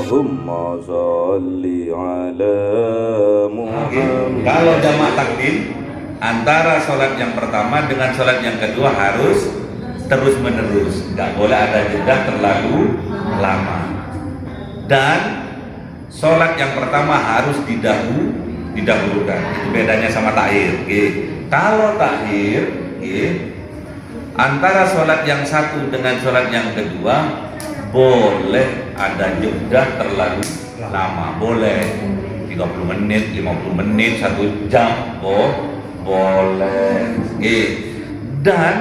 Allahumma sholli ala Muhammad. Kalau jamak takdim, antara sholat yang pertama dengan sholat yang kedua harus terus menerus, nggak boleh ada jeda terlalu lama. Dan sholat yang pertama harus didahulukan. Itu bedanya sama takhir. Kalau takhir, antara sholat yang satu dengan sholat yang kedua boleh ada jeda terlalu lama, boleh 30 menit, 50 menit, 1 jam, boleh. Dan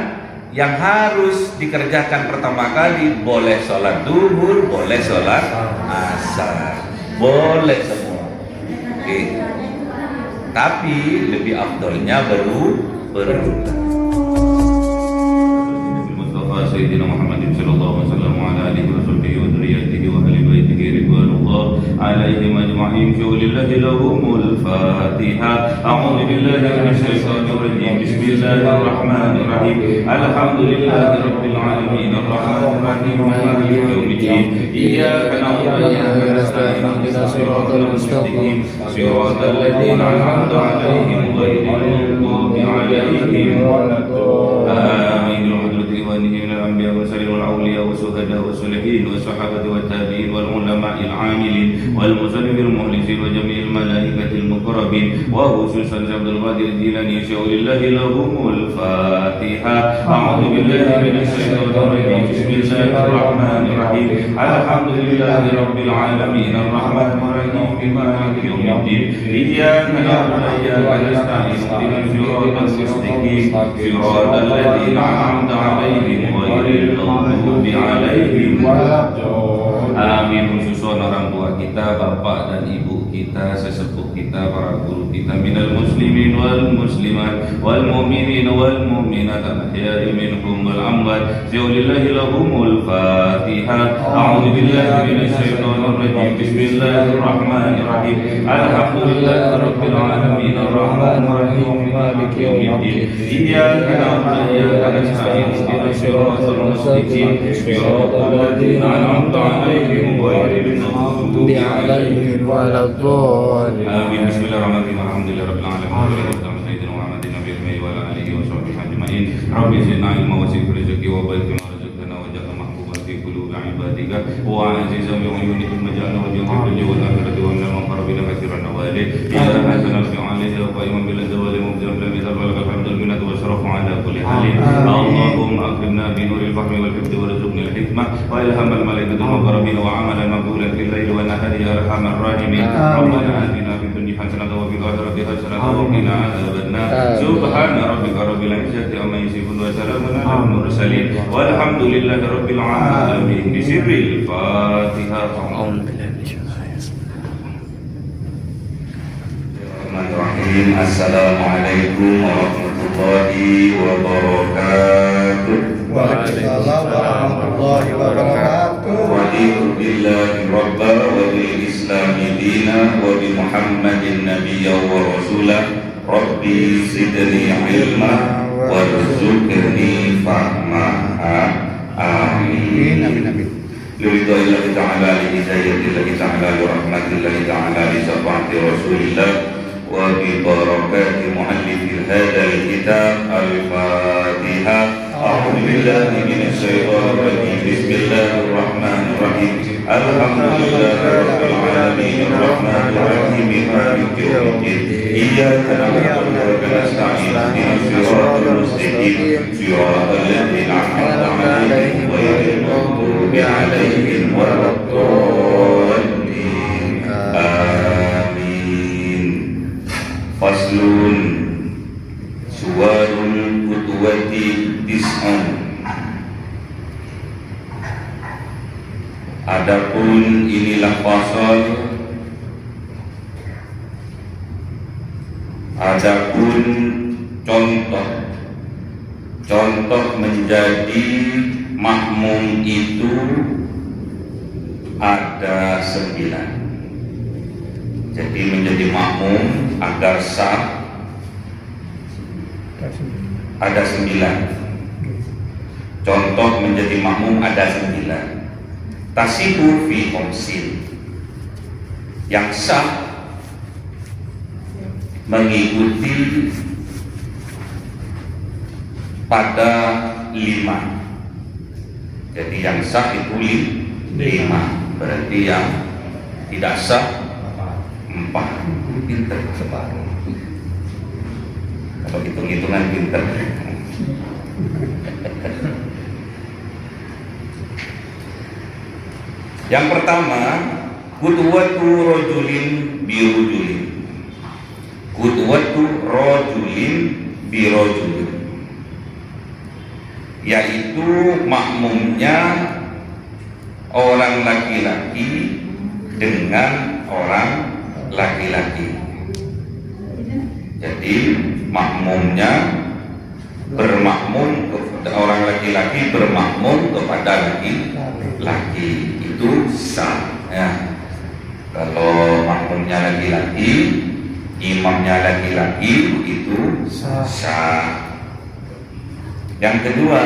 yang harus dikerjakan pertama kali boleh sholat duhur, boleh sholat asar, boleh semua. Tapi lebih afdolnya berulang. Sayyidina Muhammadin sallallahu alaihi wasallam wa ala alihi wa sahbihi wa dzurriyyatihi wa ahli baitihi ridwanullah alaihim ajma'in. Lillahi lahumul Fatihah. A'udzu billahi minasy syaithanir rajim. Bismillahirrahmanirrahim. Alhamdulillahi rabbil alamin arrahmanir rahim maliki yaumiddin. Iyyaka na'budu wa iyyaka nasta'in. Ihdinas siratal mustaqim. Siratal ladzina an'amta 'alaihim ghairil maghdubi 'alaihim waladdallin. من الأنبياء والمرسلين والأولياء والشهداء والصالحين والصحابة والتابعين والعلماء العاملين والمسلمين المخلصين وجميع الملائكة المقربين وخصوصا عبد القادر الجيلاني شاء لله لهم الفاتحة. أعوذ بالله من الشيطان الرجيم. بسم الله الرحمن الرحيم. الحمد لله رب العالمين الرحمن الرحيم مالك يوم الدين. إياك نعبد وإياك نستعين اهدنا الصراط المستقيم صراط الذين أنعمت عليهم غير المغضوب عليهم waladdallin. Amin. Khususon orang tua kita, bapak dan ibu kita, sesepuh kita, para guru kita, minal muslimin wal muslimat wal mu'minin wal mu'minat al-ahya'i minhum wal amwat. Lillahi lahumul Fatihah. A'udzu billahi minasy syaithanir rajim. Bismillahirrahmanirrahim. Alhamdulillahi rabbil alamin arrahmanir rahim maliki yaumiddin. Iyyaka na'budu wa iyyaka nasta'in ihdinas siratal mustaqim siratal ladzina an'amta 'alaihim ghairil maghdubi 'alaihim waladdallin. Amin. Bismillahirrahmanirrahim. Alhamdulillahirabbil alamin. Sayyidina Muhammadin nabiyyi wa ala alihi wa sahbihi ajma'in. Rabbi zidna ilma wa zid rizqi wa barik lana rizqana wa ja'alna mahbuban fi qulubi 'ibadika wa azizan bi 'uyunihim maj'alna wa ja'alna fil dunya wal akhirati wa minal muqarrabin katsiran nawali. Ya hasanal fi 'alihi wa qa'iman bil zawali mubdi'an bil mithal wal hamdul minnati wa syarafu 'ala kulli halin. Allahumma akrimna bi nuril fahmi wal hifdzi warzuqna al hikmah wa ilhamal malaikatil muqarrabin wa 'amalan maqbulan fil laili wan nahari ya arhamar rahimin. Rabbana atina fid dunya hasanatan wa fil akhirati hasanatan wa qina adzabannar. Subhana rabbika rabbil izzati amma yasifun wa salamun 'alal mursalin walhamdulillahi rabbil alamin. Bismillahil Fatihah. Bismillahirrahmanirrahim. Assalamualaikum warahmatullahi wabarakatuh. Waalaikumsalam warahmatullahi wabarakatuh. Raditu billahi rabba wa bil islami dina wa bi Muhammadin nabiyya wa rasulah. Rabbi zidni ilma warzuqni fahma. Amin. Lillahi ta'ala li hidayatillahi ta'ala li rahmatillahi ta'ala li syafaati rasulillah wa bi barakati muallifil hadzal kitab al-Fatihah. A'udzu billahi minasy syaithanir rajim. Bismillahirrahmanirrahim. Alhamdulillahi rabbil alamin arrahmanir rahim maliki yaumiddin. Iyyaka na'budu wa iyyaka nasta'in ihdinas siratal mustaqim siratal ladzina an'amta 'alaihim ghairil maghdubi 'alaihim waladdallin. Amin. Faslun suwarul qudwati tis'un. Adapun inilah fasal, adapun contoh menjadi makmum itu ada 9. Jadi menjadi makmum agar sah ada 9. Contoh menjadi makmum ada 9. Tasibu fi khamsin. Yang sah mengikuti pada 5. Jadi yang sah itu 5. Berarti yang tidak sah 4. Pinter separuh. Kalau hitung-hitungan pinter. Yang pertama, qudwatu rajulin birujulin. Qudwatu rajulin birujulin, yaitu makmumnya orang laki-laki dengan orang laki-laki. Jadi makmumnya bermakmum kepada orang laki-laki, bermakmum kepada laki-laki, itu sah ya. Kalau makmumnya laki-laki, imamnya laki-laki, itu sah. Yang kedua,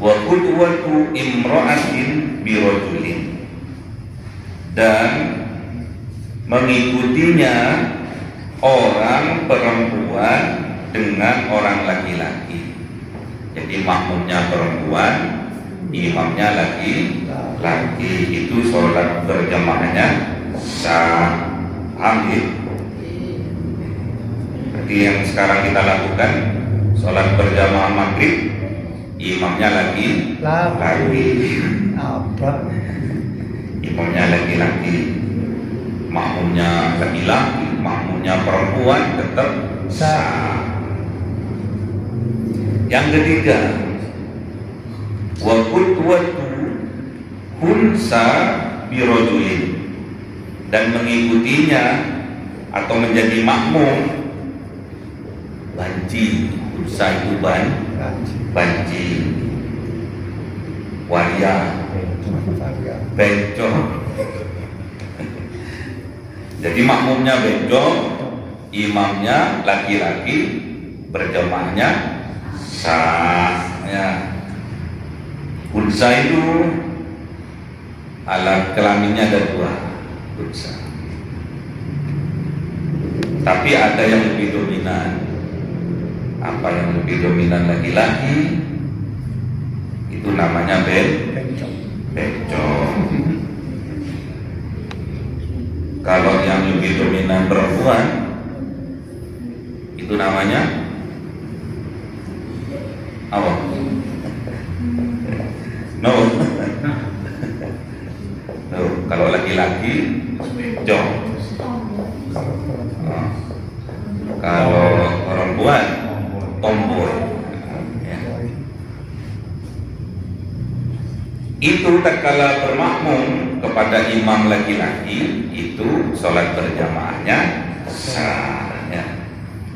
wa qudwatu imra'atin birajulin, dan mengikutinya orang perempuan dengan orang laki-laki. Jadi makmumnya perempuan, imamnya laki-laki, itu sholat berjamaahnya sah. Amin. Jadi yang sekarang kita lakukan, sholat berjamaah maghrib, imamnya laki-laki, imamnya laki-laki, makmumnya laki-laki, makmumnya perempuan, tetap sah. Yang ketiga, wa qudwatu hunsa birajulin, dan mengikutinya atau menjadi makmum banci. Hunsa itu banci, waria, bencong. Jadi makmumnya bencong, imamnya laki-laki, berjamaahnya sah ya. Unsa itu alat kelaminnya ada 2, unsa. Tapi ada yang lebih dominan. Apa yang lebih dominan laki-laki? Itu namanya bencong. Kalau yang lebih dominan perempuan, itu namanya apa? No. Kalau laki-laki bencong. Kalau perempuan tomboy. Ya. Itu tatkala bermakmum kepada imam laki-laki, itu sholat berjamaahnya sah ya.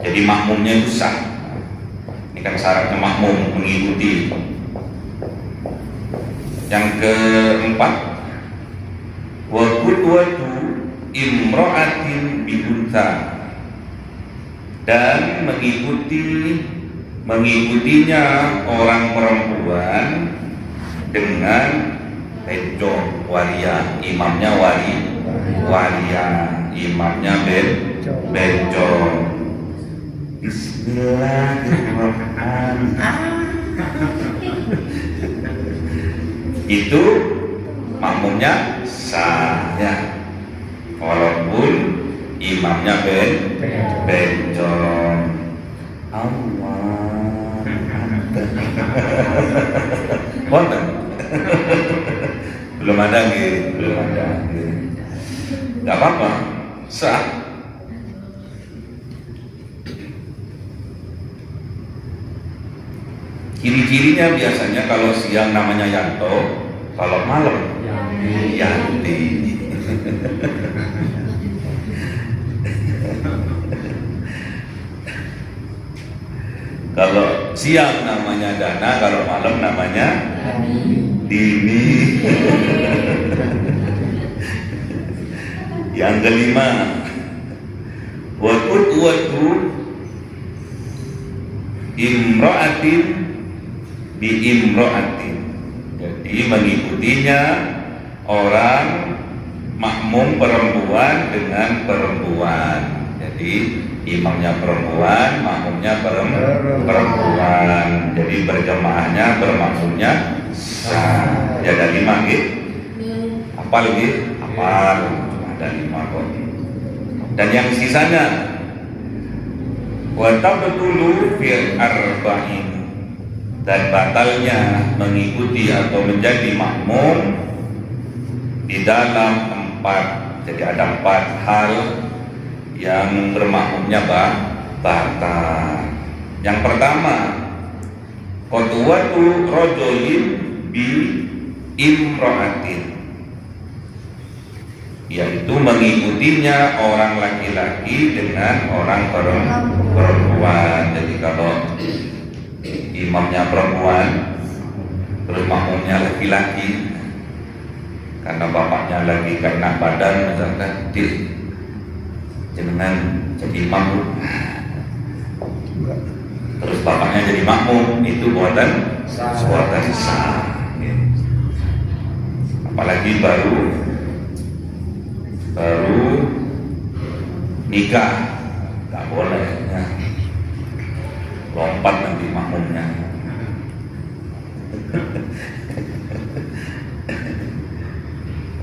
Jadi makmumnya itu sah. Ini kan syaratnya makmum, mengikuti. Yang keempat, wa qudwatu imra'atin biunta, dan mengikutinya orang perempuan dengan bencong, waria, imamnya waria, imamnya bencong. Bismillahirrahmanirrahim. Itu makmumnya sah ya, walaupun imamnya bencong. Allah Akbar. Belum ada gitu, belum ada. Gak apa-apa, sah. Ciri-cirinya biasanya kalau siang namanya Yanto, kalau malam Yanti. Kalau siang namanya Dana, kalau malam namanya Dini. Yang kelima, wa qudwatu imra'atin bi imra'atin. Jadi mengikutinya orang makmum perempuan dengan perempuan. Jadi imamnya perempuan, makmumnya perempuan. Jadi berjamaahnya, bermakmumnya sah. Ya ada 5 gitu. Hafal gitu, hafal. Cuma ada 5 kok. Dan yang sisanya wa tabtulu fil arba'in, dan batalnya mengikuti atau menjadi makmum di dalam 4. Jadi ada 4 hal yang bermakmumnya batal. Yang pertama, qudwatu rajulin bi imra'atin, yaitu mengikutinya orang laki-laki dengan orang perempuan. Jadi kalau imamnya perempuan terus makmumnya laki-laki, karena bapaknya lagi kena badan misalkan, jangan jadi imam, terus bapaknya jadi makmum, itu buatan sah. Apalagi baru nikah, nggak boleh ya. Lompat nanti makmumnya.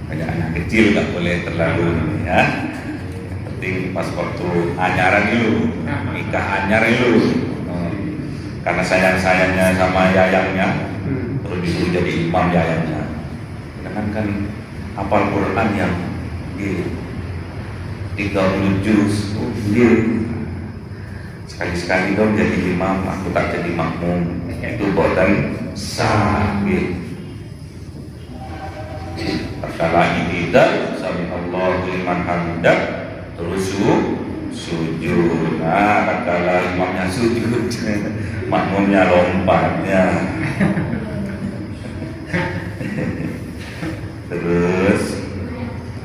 Banyak anak kecil nggak boleh terlalu ya. Yang penting pas waktu anyaran dulu, nikah anyar dulu. Karena sayangnya sama yayangnya, terus disuruh jadi imam yayangnya. Kan hafal Quran yang 30 juz, sekali-sekali dong jadi imam, aku tak jadi makmum, itu buatan sah. Terkala tidak, sami Allahu liman hamidah, terus sujud. Nah, terkala imamnya sujud, makmumnya lompatnya.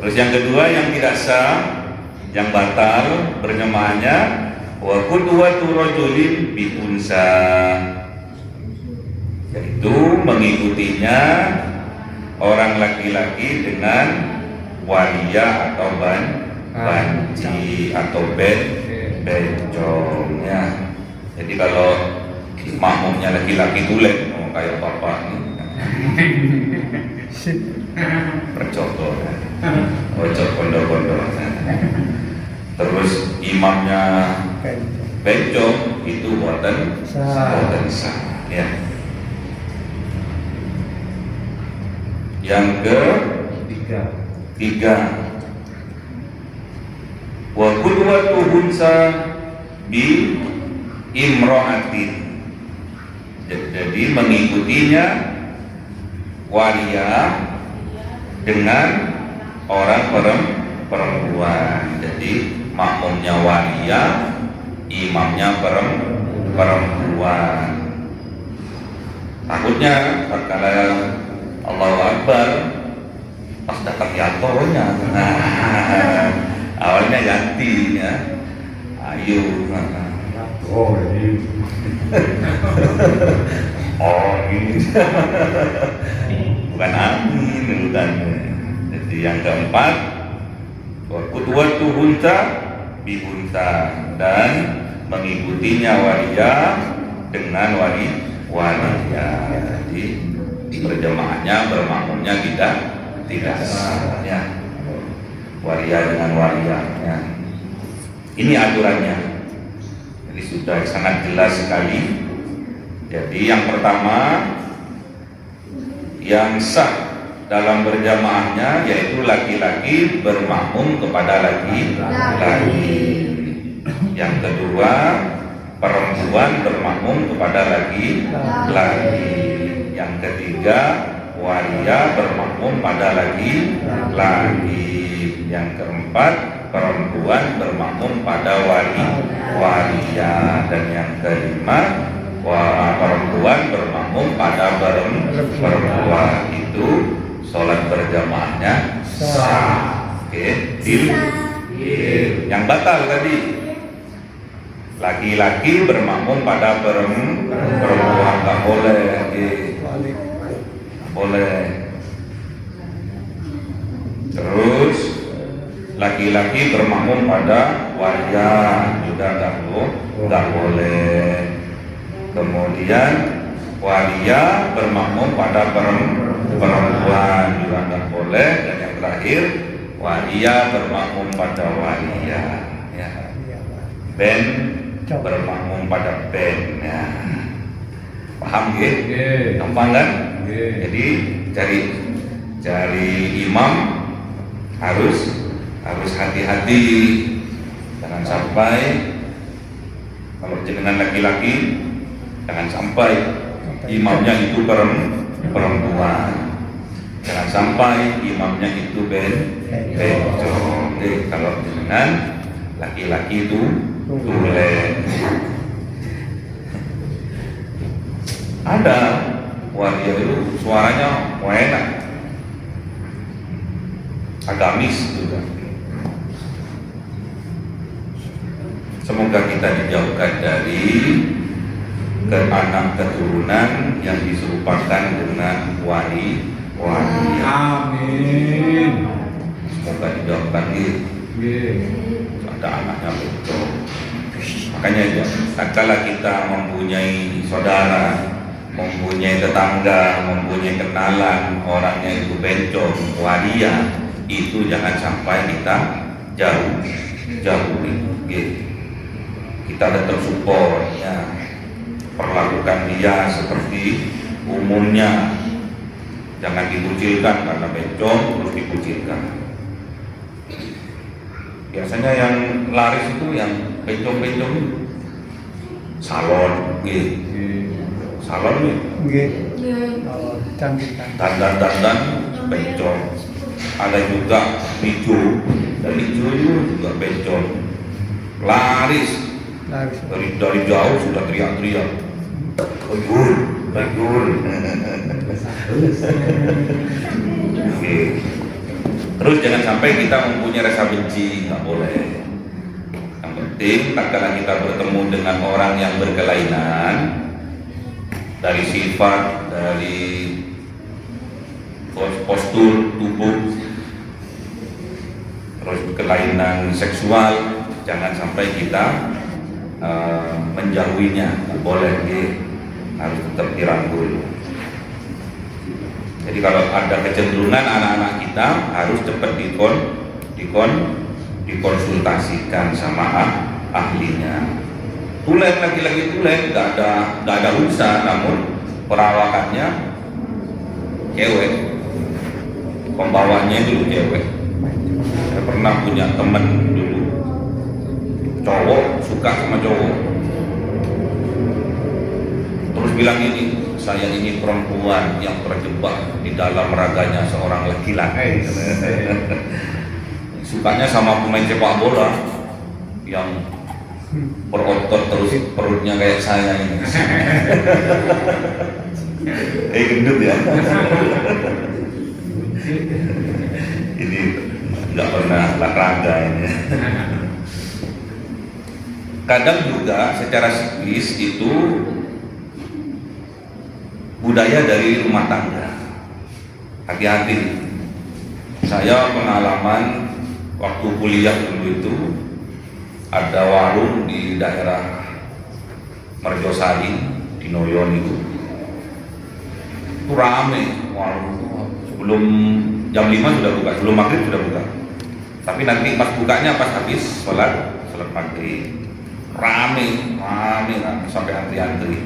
Terus yang kedua yang tidak sah, yang batal berjamaahnya, wa qudwatu rajulin bi unsa, yaitu mengikutinya orang laki-laki dengan waliyah atau banci atau bencongnya. Jadi kalau makmumnya laki-laki tulen, kayak bapak ini percokok, ojok kondo-kondo. Terus imamnya bencong, itu buatan sah ya. Yang ketiga, wa qudwatu hunsa bi imra'atin, jadi mengikutinya waria dengan orang perempuan. Jadi makmumnya waria, imamnya perempuan. Takutnya kalau Allahu Akbar pas datang yatonya, awalnya ganti ya, ayo. Oh ini bukan amin, bukan. Jadi yang keempat, qudwatu hunta bi hunta, dan mengikutinya waria dengan waria. Jadi berjamaahnya, bermakmumnya tidak sah ya. Waria dengan waria ya. Ini aturannya. Jadi sudah sangat jelas sekali. Jadi yang pertama, yang sah dalam berjamaahnya yaitu laki-laki bermakmum kepada laki-laki. Yang kedua, perempuan bermakmum kepada laki-laki. Yang ketiga, waria bermakmum pada laki-laki. Yang keempat, perempuan bermakmum pada waria. Dan yang kelima, perempuan bermakmum pada perempuan. Itu sholat berjamaahnya sah. Oke, yang batal tadi, laki-laki bermakmum pada perempuan, nggak boleh. Boleh. Terus laki-laki bermakmum pada waria juga nggak boleh. Kemudian waria bermakmum pada perempuan juga nggak boleh. Dan yang terakhir waria bermakmum pada waria, ya. Ben bermakmum pada ben, ya. Paham gitu? Gampang kan? Jadi cari imam harus hati-hati, jangan sampai kalau jenengan laki-laki jangan sampai imamnya itu perempuan, jangan sampai imamnya itu bencong. Kalau jenengan laki-laki itu tulen. Ada waria itu suaranya enak, agamis juga. Semoga kita dijauhkan dari anak keturunan yang diserupakan dengan waria. Amin. Semoga dijauhkan gitu. Ada anaknya betul. Makanya ya, tatkala kita mempunyai saudara, mempunyai tetangga, mempunyai kenalan orangnya itu bencong, waria, itu jangan sampai kita jauhi. Gitu. Kita tetap support, ya. Perlakukan dia seperti umumnya, jangan dikucilkan karena bencong terus dikucilkan. Biasanya yang laris itu yang bencong-bencong itu salon, salon dandan bencong. Ada juga hijau, dan hijau itu juga bencong, laris. Dari jauh sudah teriak-teriak, bayur. Terus jangan sampai kita mempunyai rasa benci, nggak boleh. Yang penting, tatkala kita bertemu dengan orang yang berkelainan dari sifat, dari postur tubuh, terus kelainan seksual, jangan sampai kita menjauhinya, nggak boleh, harus tetap dirangkul. Jadi kalau ada kecenderungan anak-anak kita harus cepat dikonsultasikan sama ahlinya. Tulen laki-laki tulen nggak ada usaha, namun perawakannya cewek, pembawanya dulu cewek. Saya pernah punya teman dulu cowok suka sama cowok, terus bilang ini, saya ini perempuan yang terjebak di dalam raganya seorang laki-laki. Sukanya sama pemain sepak bola yang berotot terus perutnya kayak saya ini. Gendut ya. Ini nggak pernah olahraga ini. Kadang juga secara psikis itu budaya dari rumah tangga. Hati-hati. Saya pengalaman waktu kuliah dulu itu ada warung di daerah Merjosari di Noyon itu rame warung. Sebelum jam 5 sudah buka, sebelum maghrib sudah buka. Tapi nanti pas bukanya pas habis sholat maghrib. Rame sampai antri-antri.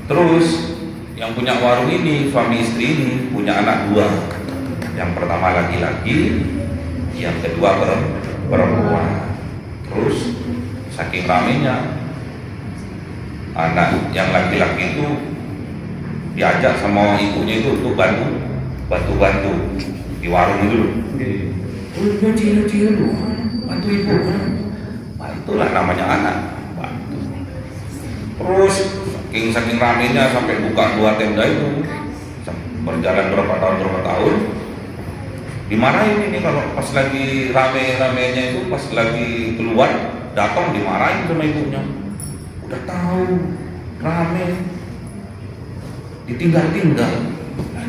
Terus yang punya warung ini, suami istri ini punya anak dua. Yang pertama laki-laki, yang kedua perempuan. Terus saking ramenya, anak yang laki-laki itu diajak sama ibunya itu untuk bantu di warung itu. Nyuci lu, bantu ibu. Itulah namanya anak. Terus saking ramenya sampai buka 2 tenda itu, berjalan berapa tahun dimarahin ini. Kalau pas lagi rame-ramenya itu, pas lagi keluar datang dimarahin sama ibunya. Udah tahu rame ditinggal,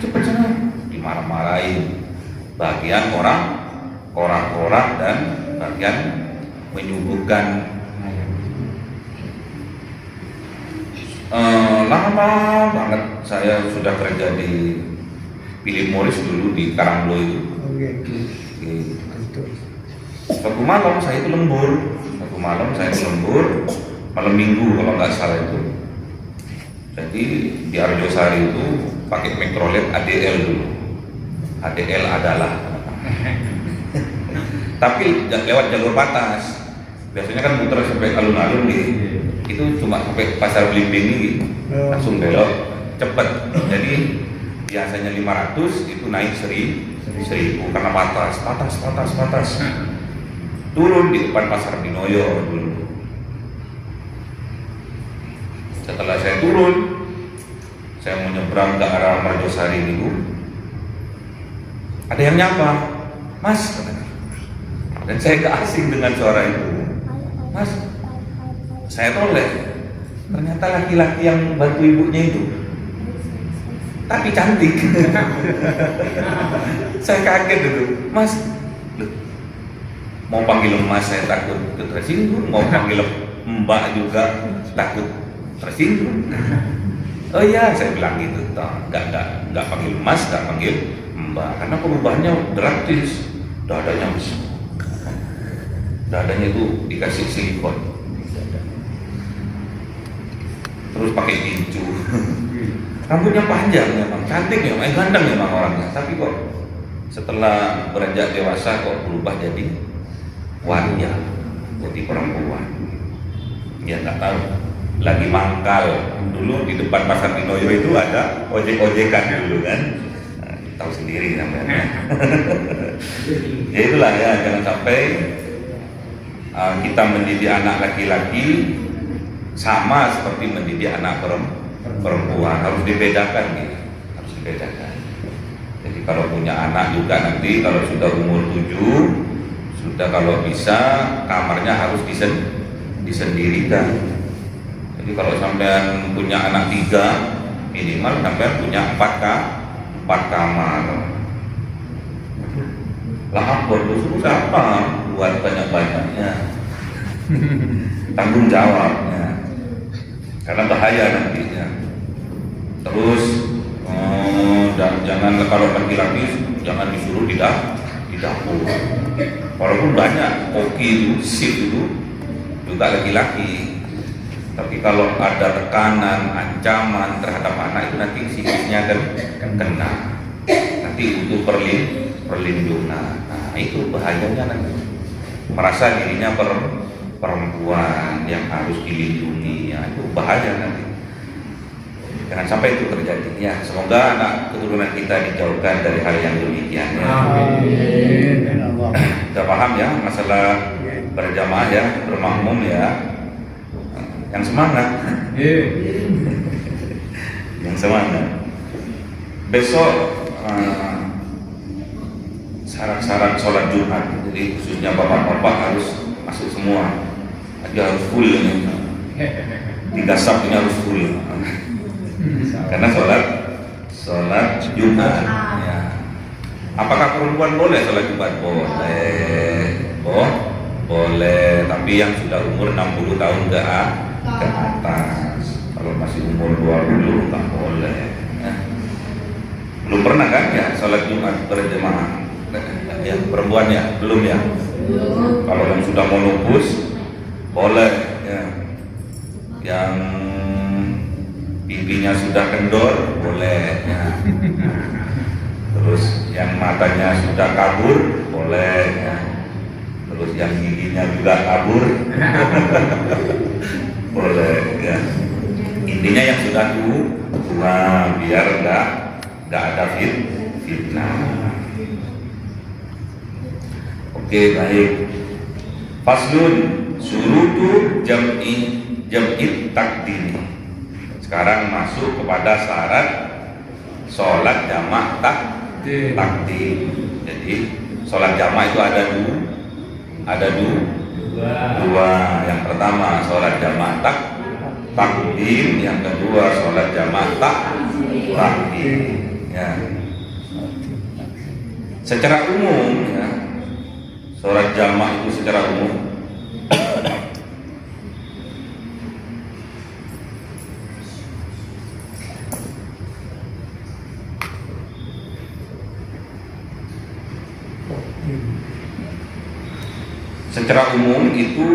cepet sana, dimarah-marahin. bagian korak-korak dan bagian menyuguhkan. Lama banget saya sudah kerja di Philip Morris dulu di Karanglo itu. Satu malam saya itu lembur, malam minggu kalau nggak salah itu. Jadi di Arjosari itu pakai mikrolet ADL dulu. ADL adalah. Tapi lewat jalur patas. Biasanya kan muter sampai alun-alun nih. Itu cuma sampai pasar Blimbing ini, langsung belok cepet. Jadi biasanya 500 itu naik 1000 karena patas. Turun di depan pasar Dinoyo dulu. Setelah saya turun, saya mau nyebrang ke arah Marjosari itu, ada yang nyapa, "Mas," katanya. Dan saya gak asing dengan suara itu. "Mas," saya toleh. Ternyata laki-laki yang bantu ibunya itu, tapi cantik. Saya kaget dulu, "Mas," loh, mau panggil Mas saya takut tersinggung, mau panggil Mbak juga takut tersinggung. "Oh iya," saya bilang gitu, nggak panggil Mas, nggak panggil Mbak, karena perubahannya drastis. Dadanya itu dikasih silikon, terus pakai tinju. Rambutnya panjang memang, cantik memang, ganteng memang orangnya, tapi kok setelah beranjak dewasa kok berubah jadi wanita, jadi perempuan. Ya nggak tahu, lagi mangkal. Dulu di depan pasar Dinoyo itu ada ojek-ojekan dulu kan, nah, tahu sendiri namanya. Ya itulah ya, jangan sampai kita mendidik anak laki-laki sama seperti mendidik anak perempuan, harus dibedakan gitu, harus dibedakan. Jadi kalau punya anak juga nanti kalau sudah umur 7, sudah kalau bisa kamarnya harus disendirikan. Jadi kalau sampean punya anak 3, minimal sampean punya 4 kamar. Lah apa itu siapa buat banyak-banyaknya? Tanggung jawabnya, karena bahaya nantinya. Terus jangan, kalau laki-laki jangan disuruh di dapur. Walaupun banyak koki itu, sip itu juga laki-laki. Tapi kalau ada tekanan, ancaman terhadap anak itu nanti psikisnya akan kena. Nanti butuh perlindungan. Nah itu bahayanya nanti. Merasa dirinya perempuan yang harus dilindungi, ya, itu bahaya nanti. Jangan sampai itu terjadi. Ya, semoga anak keturunan kita dijauhkan dari hal yang demikian. Ya. Amin. Kita paham ya masalah berjamaah ya, bermakmum ya. Yang semangat. Yang semangat. Besok syarat-syarat sholat Jumat, jadi khususnya bapak-bapak harus masuk semua. Dia harus full ini. 3 sab ini harus full. Karena sholat Jumat. Ya. Apakah perempuan boleh sholat Jumat? Boleh. Tapi yang sudah umur 60 tahun ke atas. Kalau masih umur 20 tak boleh. Ya. Belum pernah kan ya sholat Jumat berjamaah? Ya, perempuan ya? Belum ya? Kalau yang sudah monopus boleh ya. Yang pipinya sudah kendor boleh ya. Terus yang matanya sudah kabur boleh ya. Terus yang giginya juga kabur boleh ya. Intinya yang sudah tua biar nggak ada fitnah. Oke, baik. Faslun surutu jam'i takdim. Sekarang masuk kepada syarat sholat jamak takdim. Jadi sholat jamak itu ada dua. Yang pertama sholat jamak takdim, yang kedua sholat jamak takdim. Ya. Secara umum ya, sholat jamaah itu secara umum itu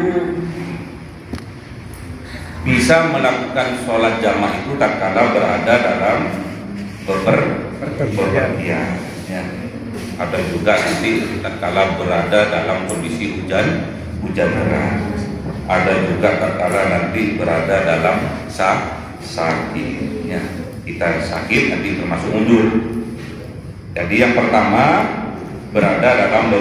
bisa melakukan sholat jamaah itu tatkala berada dalam bepergian ya. Ada juga nanti tatkala berada dalam kondisi hujan deras. Ada juga tatkala nanti berada dalam sakit ya. Kita sakit nanti termasuk mundur. Jadi yang pertama berada dalam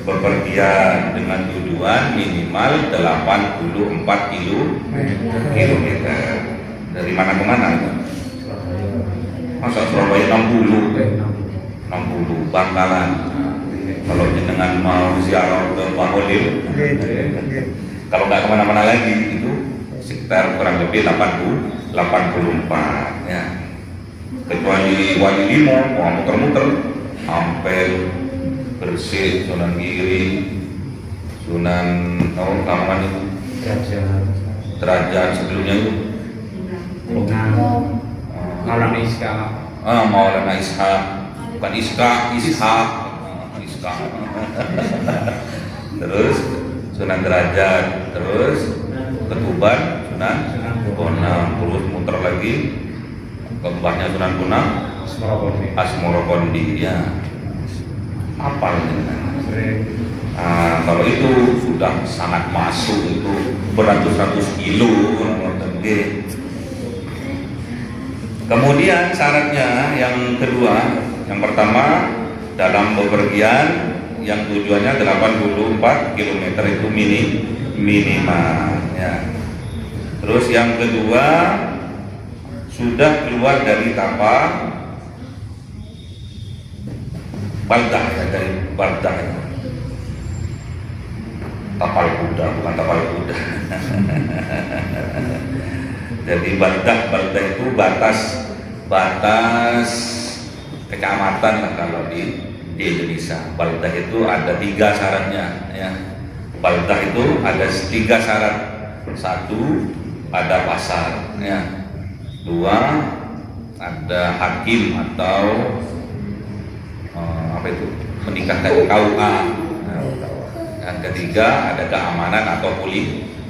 bepergian dengan tujuan minimal 84 kilometer. Dari mana ke mana? Masa Surabaya 60 Bangkalan. Kalau jenengan mau ziarah ke Baholil, kalau nggak kemana-mana lagi itu sekitar kurang lebih 84 ya. Kecuali Wali Limo mau muter-muter Ampel, Gresik, Sunan Giri, Sunan Kamangan itu Derajat sebelumnya itu Maulana Ishaq. Maulana Ishaq, bukan Ishaq. Terus Sunan Derajat, terus Ketuban, Sunan Bonang, terus muter lagi ke mbahnya Sunan Bonang, Asmorokondi ya. Apal kalau itu sudah sangat masuk, itu beratus-ratus kilo. Kemudian syaratnya yang kedua, yang pertama dalam bepergian yang tujuannya 84 km itu minimal ya. Terus yang kedua sudah keluar dari tapal baldah ya, dari baldah itu. Tapal kuda, bukan tapal kuda. Jadi baldah itu batas kecamatan lah kalau di Indonesia. Baldah itu ada 3 syaratnya ya. Baldah itu ada 3 syarat. 1 ada pasar ya. 2 ada hakim atau menikahkan KUA. Yang ketiga ada keamanan atau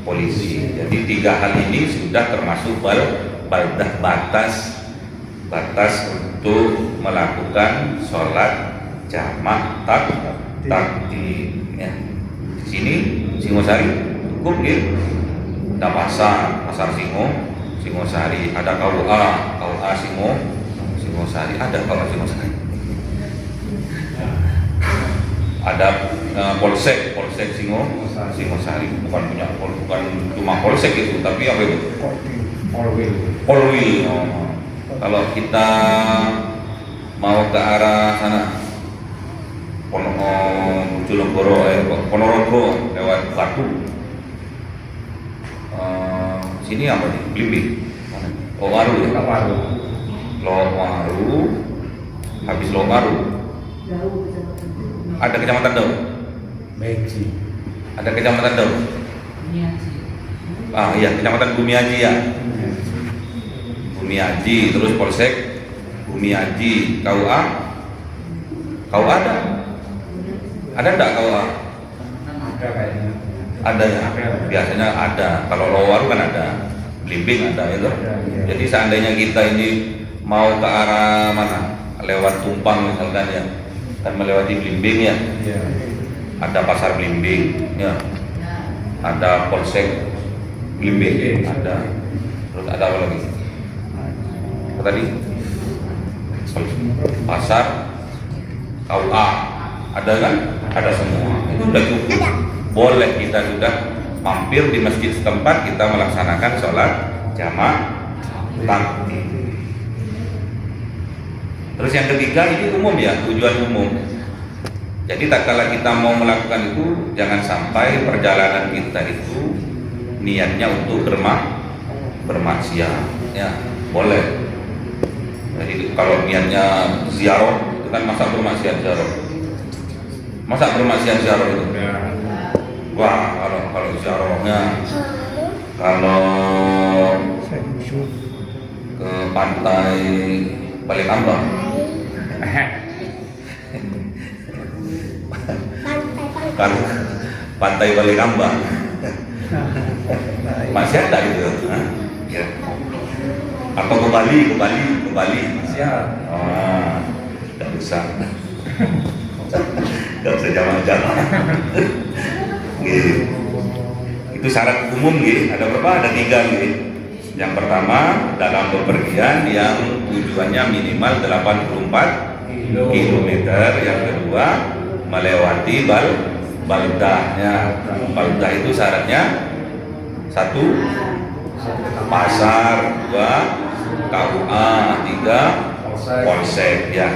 polisi. Jadi 3 hal ini sudah termasuk baldah batas untuk melakukan sholat jamak takdim ya. Di sini Singosari cukup gitu. Ada pasar Singosari, ada KUA Singosari, ada KUA Singosari. Ada polsek Singosari, bukan cuma polsek itu, tapi apa itu? Polwil. Kalau kita mau ke arah sana Ponorogo lewat Batu, sini apa nih? Blimbing, Lowaru ya? Lowaru, habis Lowaru ada kecamatan Daun. Ada kecamatan Daun. Iya, kecamatan Bumiaji ya. Bumiaji, terus polsek Bumiaji, KUA ada. Ada enggak KUA? Ada kayaknya. Ada ya. Biasanya ada. Kalau Lowaru kan ada. Blimbing ada itu. Jadi seandainya kita ini mau ke arah mana? Lewat Tumpang misalkan ya. Kan melewati Blimbing ya. Ada pasar Blimbing ya. Ada polsek Blimbing ada. Terus ada apa lagi? Apa tadi? Pasar KUA ada kan? Ada semua. Itu sudah cukup. Boleh kita sudah mampir di masjid setempat, kita melaksanakan sholat jamaah takdim. Terus yang ketiga ini umum ya, tujuan umum. Jadi tak kala kita mau melakukan itu, jangan sampai perjalanan kita itu niatnya untuk bermaksiat ya, boleh. Jadi kalau niatnya ziarah itu kan masa bermaksiat ziarah. Masa bermaksiat ziarah itu? Udah. Wah, kalau ziarahnya kalau ke pantai Balikambang, kan pantai Balikambang, masih ada gitu, Hah? Ya. Atau ke Bali, Siap. Nggak usah, nggak usah jalan-jalan. Gitu. Itu syarat umum gitu. Ada berapa? Ada 3 gitu. Yang pertama, dalam bepergian yang tujuannya minimal 84 kilometer. Yang kedua, melewati baldahnya. Baldah itu syaratnya 1 pasar, 2 KUA, 3 polsek ya.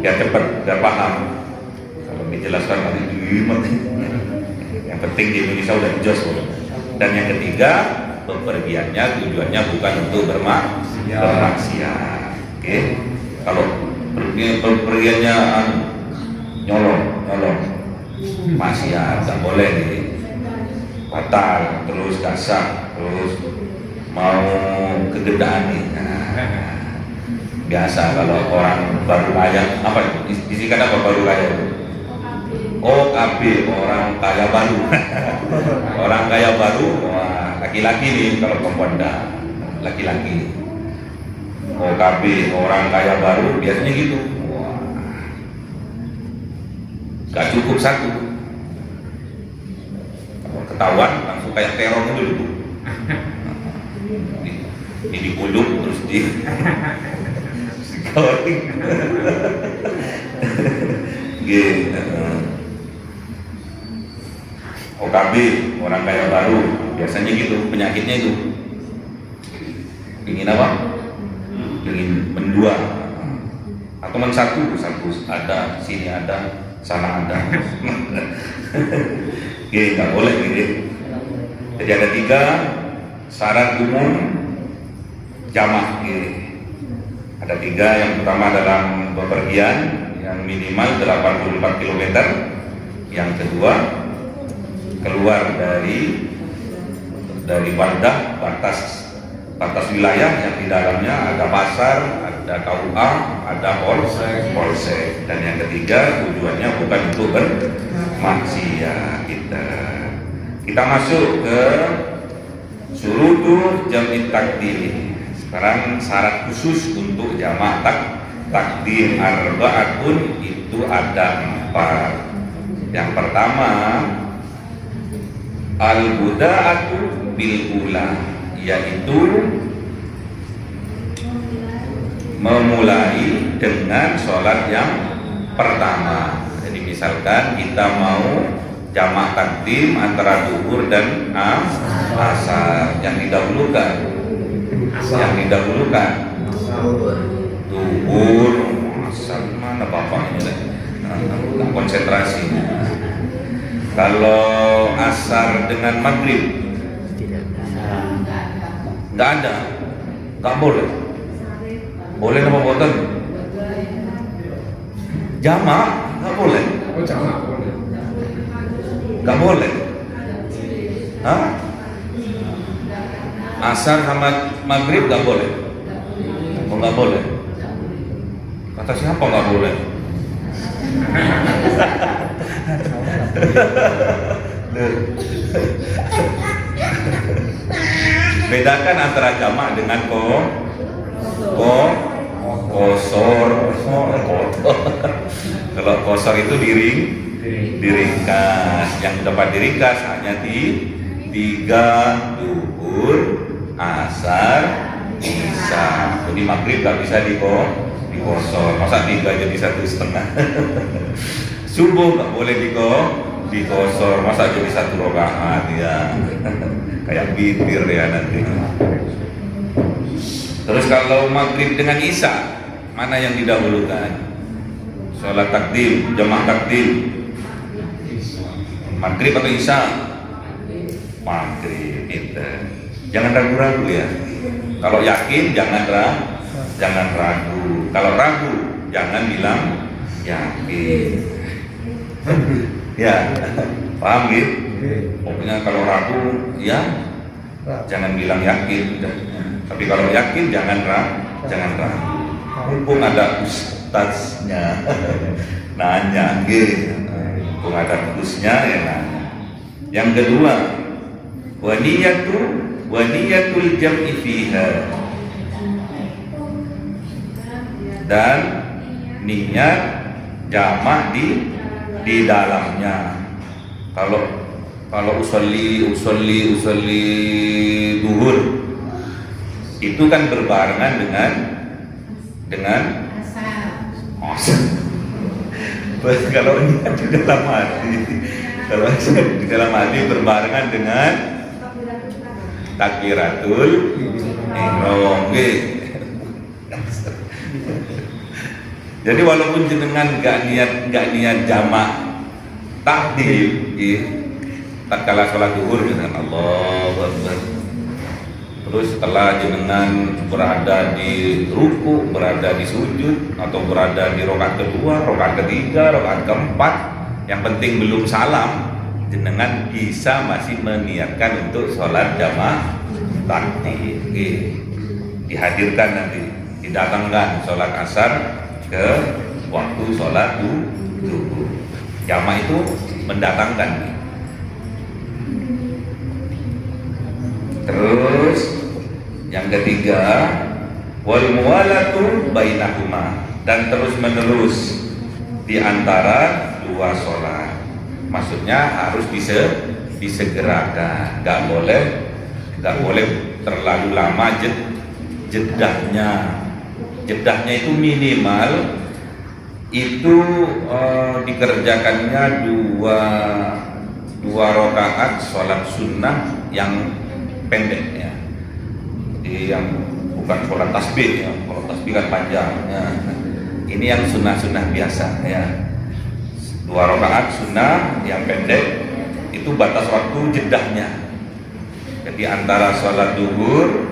Biar cepat, biar paham. Kalau dijelaskan nanti diimat. Yang penting di Indonesia udah jos. Dan yang ketiga, bepergiannya tujuannya bukan untuk bermaksiat. Oke. Kalau bepergiannya nyolong, maksiat, tak boleh nih. Batal, terus gasak, terus mau kegedaan nih. Biasa kalau orang baru kaya, apa isikan apa baru kaya? OKB, orang kaya baru. Orang kaya baru, wah, laki-laki nih, kalau perempuan dah laki-laki. OKB, orang kaya baru, biasanya gitu. Wah, gak cukup 1. Kalau ketahuan langsung kayak teror dulu. Ini dikuluk terus di goreng. Gitu. OKB, orang kaya baru, biasanya gitu, penyakitnya itu ingin apa? Ingin mendua atau satu ada, sini ada, sana ada. Gitu, nggak boleh gitu. Jadi ada 3 syarat umum jamaah gitu. Ada 3, yang pertama dalam bepergian yang minimal 84 km. Yang kedua, keluar dari baldah, batas wilayah yang di dalamnya ada pasar, ada KUA, ada polsek. Dan yang ketiga, tujuannya bukan untuk bermaksiat. Kita masuk ke surutu jam'i takdim. Sekarang syarat khusus untuk jamaah takdim arba'atun itu ada 4. Yang pertama, al-buda'atu bil-ula, yaitu memulai dengan sholat yang pertama. Jadi misalkan kita mau jamaah takdim antara zuhur dan asar, yang didahulukan zuhur, asar, mana bapak ini konsentrasi. Kalau asar dengan maghrib nggak ada, nggak boleh. Boleh nama boten? Jamak nggak boleh. Oh, jamak boleh. Nggak boleh. Hah? Asar sama maghrib nggak boleh. Oh, nggak boleh. Kata siapa nggak boleh? Bedakan antara jamak dengan kosor. Kalau kosor itu diringkas. Yang dapat diringkas hanya di 3 zuhur, asar, isya. Jadi maghrib nggak bisa dikosor. Masa 3 jadi 1,5? Subuh nggak boleh dikosor. Masa jadi 1 rakaat ya. Kayak bitir ya nanti. Terus kalau maghrib dengan isya, mana yang didahulukan? Sholat takdim, jamaah takdim, maghrib atau isya? Maghrib. Jangan ragu-ragu ya. Kalau yakin jangan ragu. Kalau ragu jangan bilang yakin. Ya, paham gitu? Pokoknya kalau ragu, ya jangan bilang yakin. Tapi kalau yakin jangan ragu. Mumpung ada ustaznya nanya, gitu. Mumpung ada ustaznya ya nanya. Yang kedua, waniyatul jam'i fiha, dan niat jamak di dalamnya. Kalau usolli duhur itu kan berbarengan dengan asar. Kalau niat di dalam hati, kalau di dalam hati berbarengan dengan takbiratul ihram. Jadi walaupun jenengan gak niat jamak takdim, tatkala sholat zuhur dengan Allahu Akbar, terus setelah jenengan berada di ruku, berada di sujud, atau berada di rakaat kedua, rakaat ketiga, rakaat keempat, yang penting belum salam, jenengan bisa masih meniatkan untuk sholat jamak takdim. Dihadirkan nanti, didatangkan sholat asar ke waktu sholat zuhur. Jamak itu mendatangkan. Terus yang ketiga, wal muwalatu bainahuma, dan terus menerus di antara dua sholat. Maksudnya harus disegerakan, nggak boleh terlalu lama jedahnya. Jedahnya itu minimal itu dikerjakannya dua rakaat sholat sunnah yang pendek ya. Jadi yang bukan sholat tasbih ya. Kalau tasbih kan panjang ya. Ini yang sunnah biasa ya. 2 rakaat sunnah yang pendek itu batas waktu jedahnya. Jadi antara sholat duhur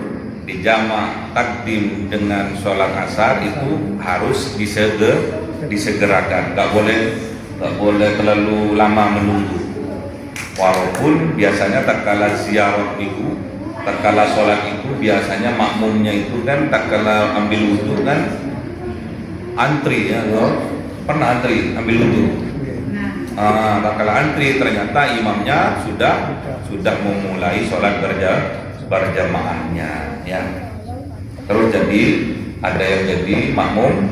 dijamak takdim dengan sholat asar itu harus disegerakan, nggak boleh terlalu lama menunggu. Walaupun biasanya tatkala ziarah itu, tatkala sholat itu biasanya makmumnya itu kan tatkala ambil wudhu kan antri ya, pernah antri ambil wudhu. Tatkala antri ternyata imamnya sudah memulai sholat berjamaahnya ya. Terus jadi ada yang jadi makmum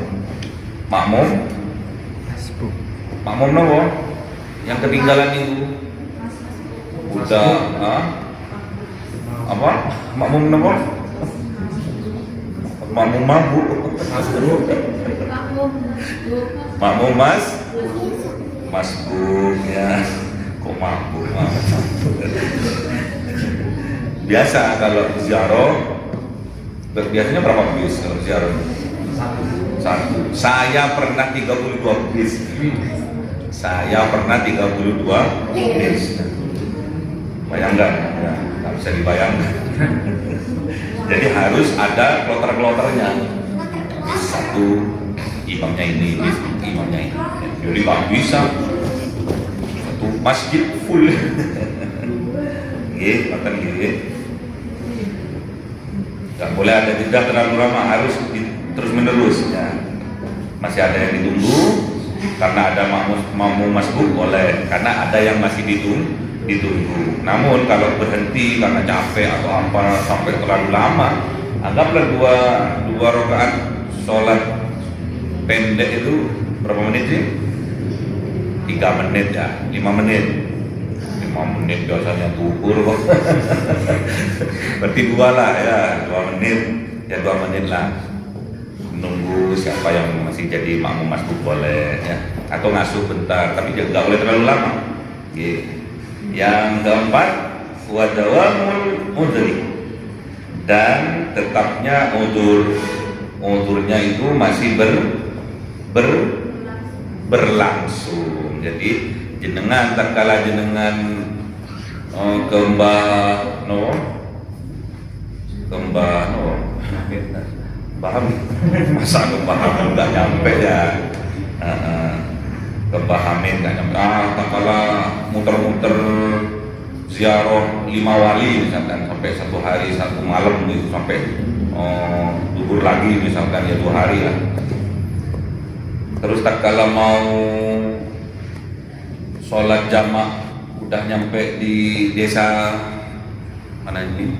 nopo yang ketinggalan itu udah apa makmum nopo makmum mabuk makmum masbuk ya. Kok mabuk biasa kalau ziarah biasanya berapa bis kalau ziarah? Satu. Saya pernah 32 bis. Bayangkan ya, nggak bisa dibayangkan. Jadi harus ada kloter-kloternya. Satu imamnya ini, imamnya ini. Jadi nggak bisa satu masjid full. Makan nggak boleh ada jeda terlalu lama, harus terus menerus ya. Masih ada yang ditunggu karena ada makmum masbuk boleh, karena ada yang masih ditunggu. Namun kalau berhenti karena capek atau apa sampai terlalu lama, anggaplah dua rakaat sholat pendek itu berapa menit sih? 3 menit ya, 5 menit. 5 menit biasanya gugur kok. Berarti 2 lah ya, 2 menit ya, 2 menit lah. Nunggu siapa yang masih jadi makmum masbuk boleh ya, atau ngasuh bentar, tapi nggak boleh terlalu lama. Yang keempat, wadawamul udhri, dan tetapnya udhurnya itu masih berlangsung. Jadi jenengan tatkala jenengan kembah paham? Masa aku paham nggak nyampe ya. ke Bahamin nggak nyampe. Tak kalah muter-muter ziarah 5 wali misalkan sampai 1 hari 1 malam gitu, sampai duhur lagi misalkan, ya 2 hari lah. Terus tak kalah mau sholat jamak udah nyampe di desa mana ini?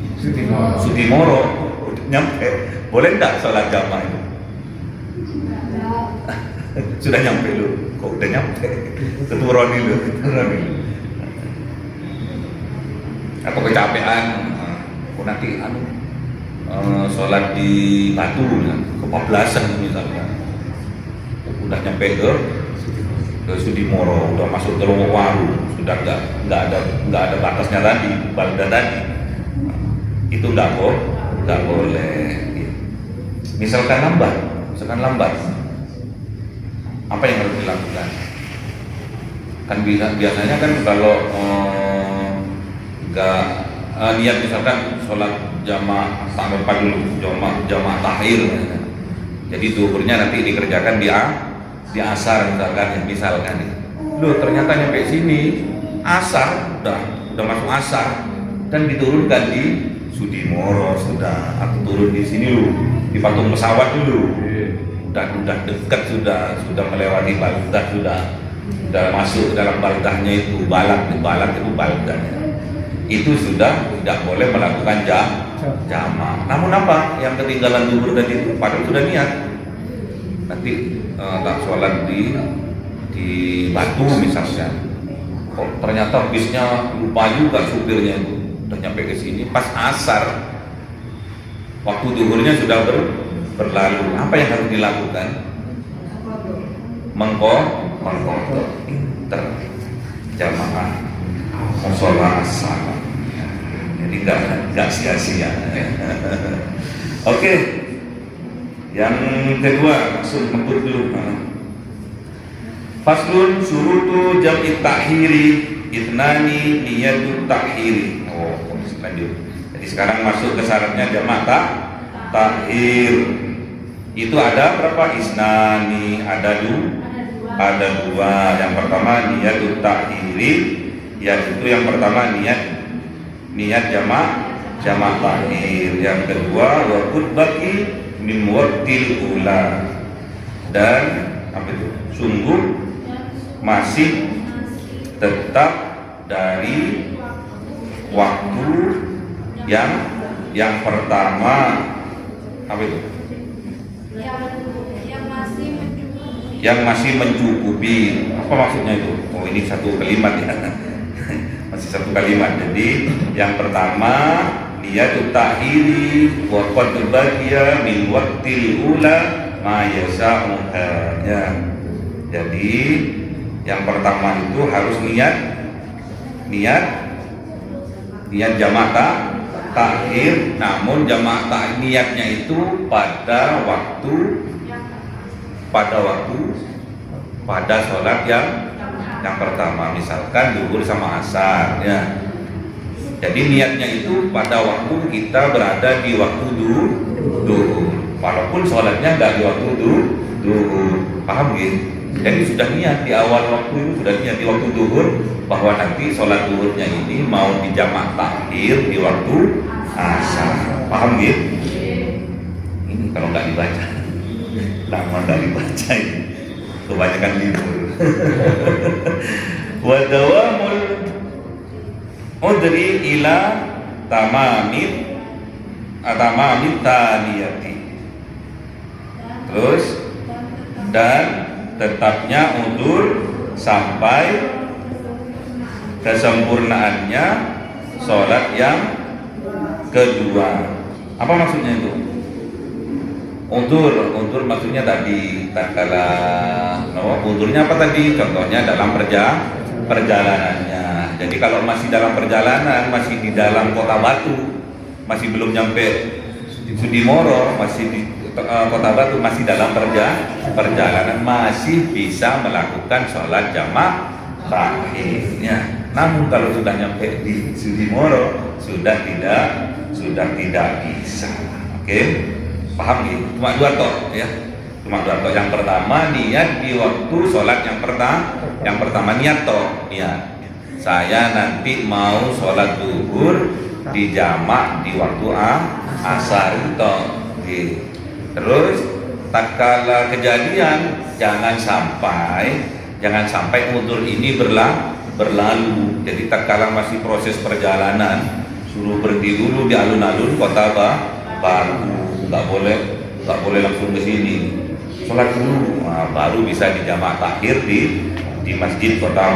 Sudimoro udah nyampe, boleh enggak sholat jamak itu? Sudah nyampe lu, kok udah nyampe? Keturun lu. Atau kecapean, kok nanti sholat di Batu, kebablasan misalnya, udah nyampe ke Sudimoro, udah masuk ke Waru, sudah nggak ada batasnya tadi, balda tadi, itu nggak boleh. Misalkan lambat, apa yang harus dilakukan? Kan biasanya kan kalau nggak niat misalkan sholat jamaah sampai pagi dulu, jamaah takhir, jadi duhurnya nanti dikerjakan di asar misalkan, loh ternyata nyampe sini asar udah masuk asar dan diturunkan di Sudimoro sudah, atau turun di sini lu di patung pesawat dulu, udah dekat, sudah melewati baldah, sudah masuk dalam baldahnya itu, balak itu baldahnya, itu sudah tidak boleh melakukan jamaah. Namun apa yang ketinggalan duhur tadi itu padahal sudah niat nanti tak sholat di Batu misalnya, kok ternyata bisnya lupa juga supirnya itu, udah nyampe ke sini pas asar, waktu duhurnya sudah berlalu. Apa yang harus dilakukan? Mengkodok inter jamaah musola asar, jadi nggak sia-sia. Oke. Yang kedua, maksud ngebut dulu. Faslun surutu jam'i takhiri itnani niyatu takhiri. Lanjut. Jadi sekarang masuk ke syaratnya jamak takhir. Itu ada berapa? Isnani, ada 2. Yang pertama niyatu takhiri, yaitu yang pertama niat jamak takhir. Yang kedua wa baki min waqtil ula, dan apa itu? Sungguh masih tetap dari waktu yang pertama, apa itu? Yang masih mencukupi. Apa maksudnya itu? Oh, ini satu kalimat ya. Masih satu kalimat. Jadi yang pertama niyatu ta'hiri wa qad baqiya min waqtil ula ma yasa'uha. Jadi yang pertama itu harus niat jamak takhir, namun jamak niatnya itu pada sholat yang pertama, misalkan duhur sama asar ya. Jadi niatnya itu pada waktu kita berada di waktu duhur, walaupun sholatnya nggak di waktu duhur, paham gitu? Jadi sudah niat di awal waktu itu, sudah niat di waktu duhur bahwa nanti sholat duhurnya ini mau dijamak takhir di waktu asar, paham gitu? Ini kalau nggak dibaca, lama nggak dibaca ini, kebanyakan libur. Wa dawamul udri ila tamamit taniyati. Terus dan tetapnya udur sampai kesempurnaannya sholat yang kedua. Apa maksudnya itu? Udur maksudnya tadi udurnya apa tadi? Contohnya dalam perjalanannya. Jadi kalau masih dalam perjalanan, masih di dalam kota Batu, masih belum nyampe Sudimoro, masih di kota Batu, masih dalam perjalanan, masih bisa melakukan sholat jamak takhirnya. Namun kalau sudah nyampe di Sudimoro, sudah tidak bisa. Oke, paham gitu? Cuma 2 toh ya, Cuma atau yang pertama niat di waktu sholat yang pertama niat toh niat. Saya nanti mau sholat zuhur di jamak di waktu asar toh. Terus tatkala kejadian jangan sampai udzur ini berlalu. Jadi tatkala masih proses perjalanan suruh berhenti dulu di alun-alun kota baru, nggak boleh langsung ke sini. Sholat dulu, baru bisa di jamak takhir di masjid kota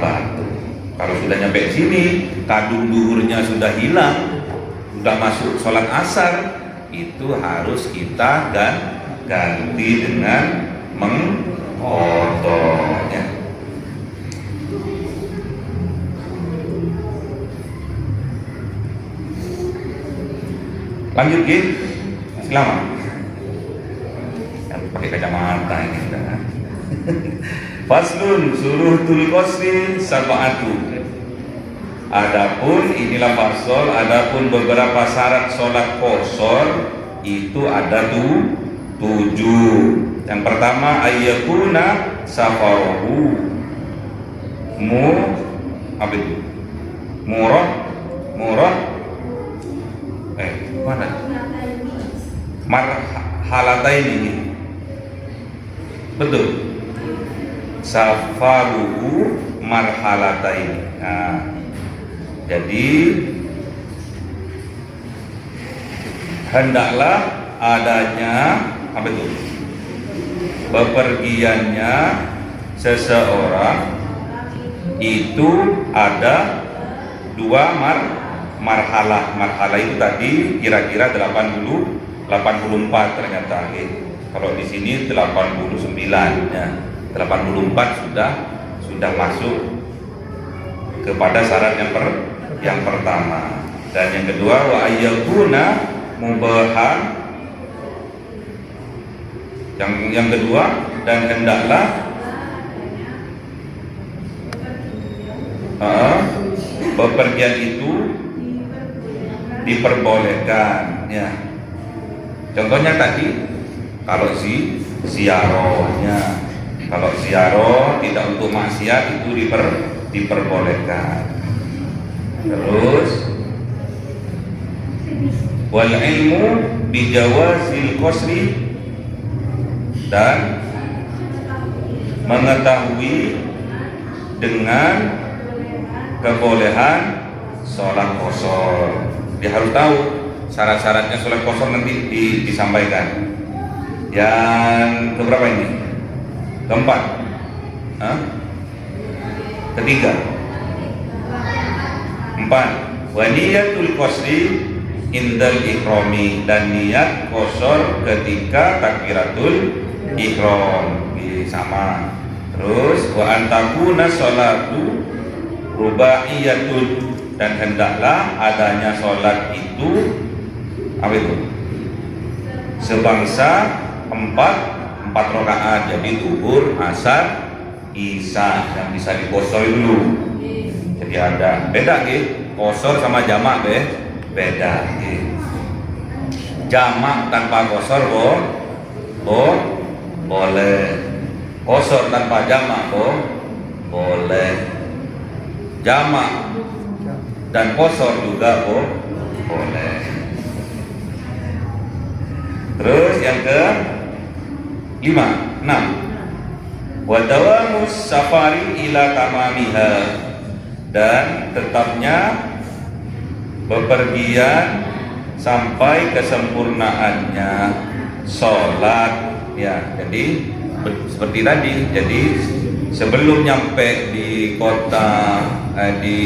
Batu. Kalau sudah nyampe sini, kadung duhurnya sudah hilang, sudah masuk sholat asar, itu harus kita ganti dengan mengqodhonya. Lanjut Gin, selamat. Pakai kacamata ini. Faslun suruhul qasri sab'atu. Adapun inilah fasol, adapun beberapa syarat sholat qasar itu ada 7. Yang pertama ayyakuna safaruhu murah mana? Marhalataini. Betul. Safaruhu marhalataini. Nah, jadi hendaklah adanya apa itu? Bepergiannya seseorang itu ada 2 marhalah. Marhalah itu tadi kira-kira 84 ternyata. Kalau di sini 89 ya. 84 sudah masuk kepada syarat yang pertama. Dan yang kedua wa ayyakuna mubahan. Yang kedua dan hendaklah bepergian itu diperbolehkan ya. Contohnya tadi kalau ziarahnya, kalau ziarah tidak untuk maksiat itu diperbolehkan. Terus wal ilmu bijawazil qasri, dan mengetahui dengan kebolehan sholat qasar. Dia harus tahu syarat-syaratnya sholat qasar, nanti disampaikan. Yang keberapa ini? Keempat? Ketiga? 4. Wa niyatul qasri indal ihrami, dan niat qasar ketika takbiratul ihram. Sama. Terus wa antakuna sholatu rubaiyatun, dan hendaklah adanya sholat itu apa itu? Sebangsa 4 rakaat, jadi zuhur, asar, isya, yang bisa diqasar dulu. Jadi ada beda gitu, qasar sama jamak beda gitu. Jamak tanpa qasar boleh, qasar tanpa jamak boleh, jamak dan qasar juga boleh. Terus yang ke-6 wa dawamus safari ila tamamiha, dan tetapnya bepergian sampai kesempurnaannya sholat ya. Jadi seperti tadi, jadi sebelum nyampe di kota di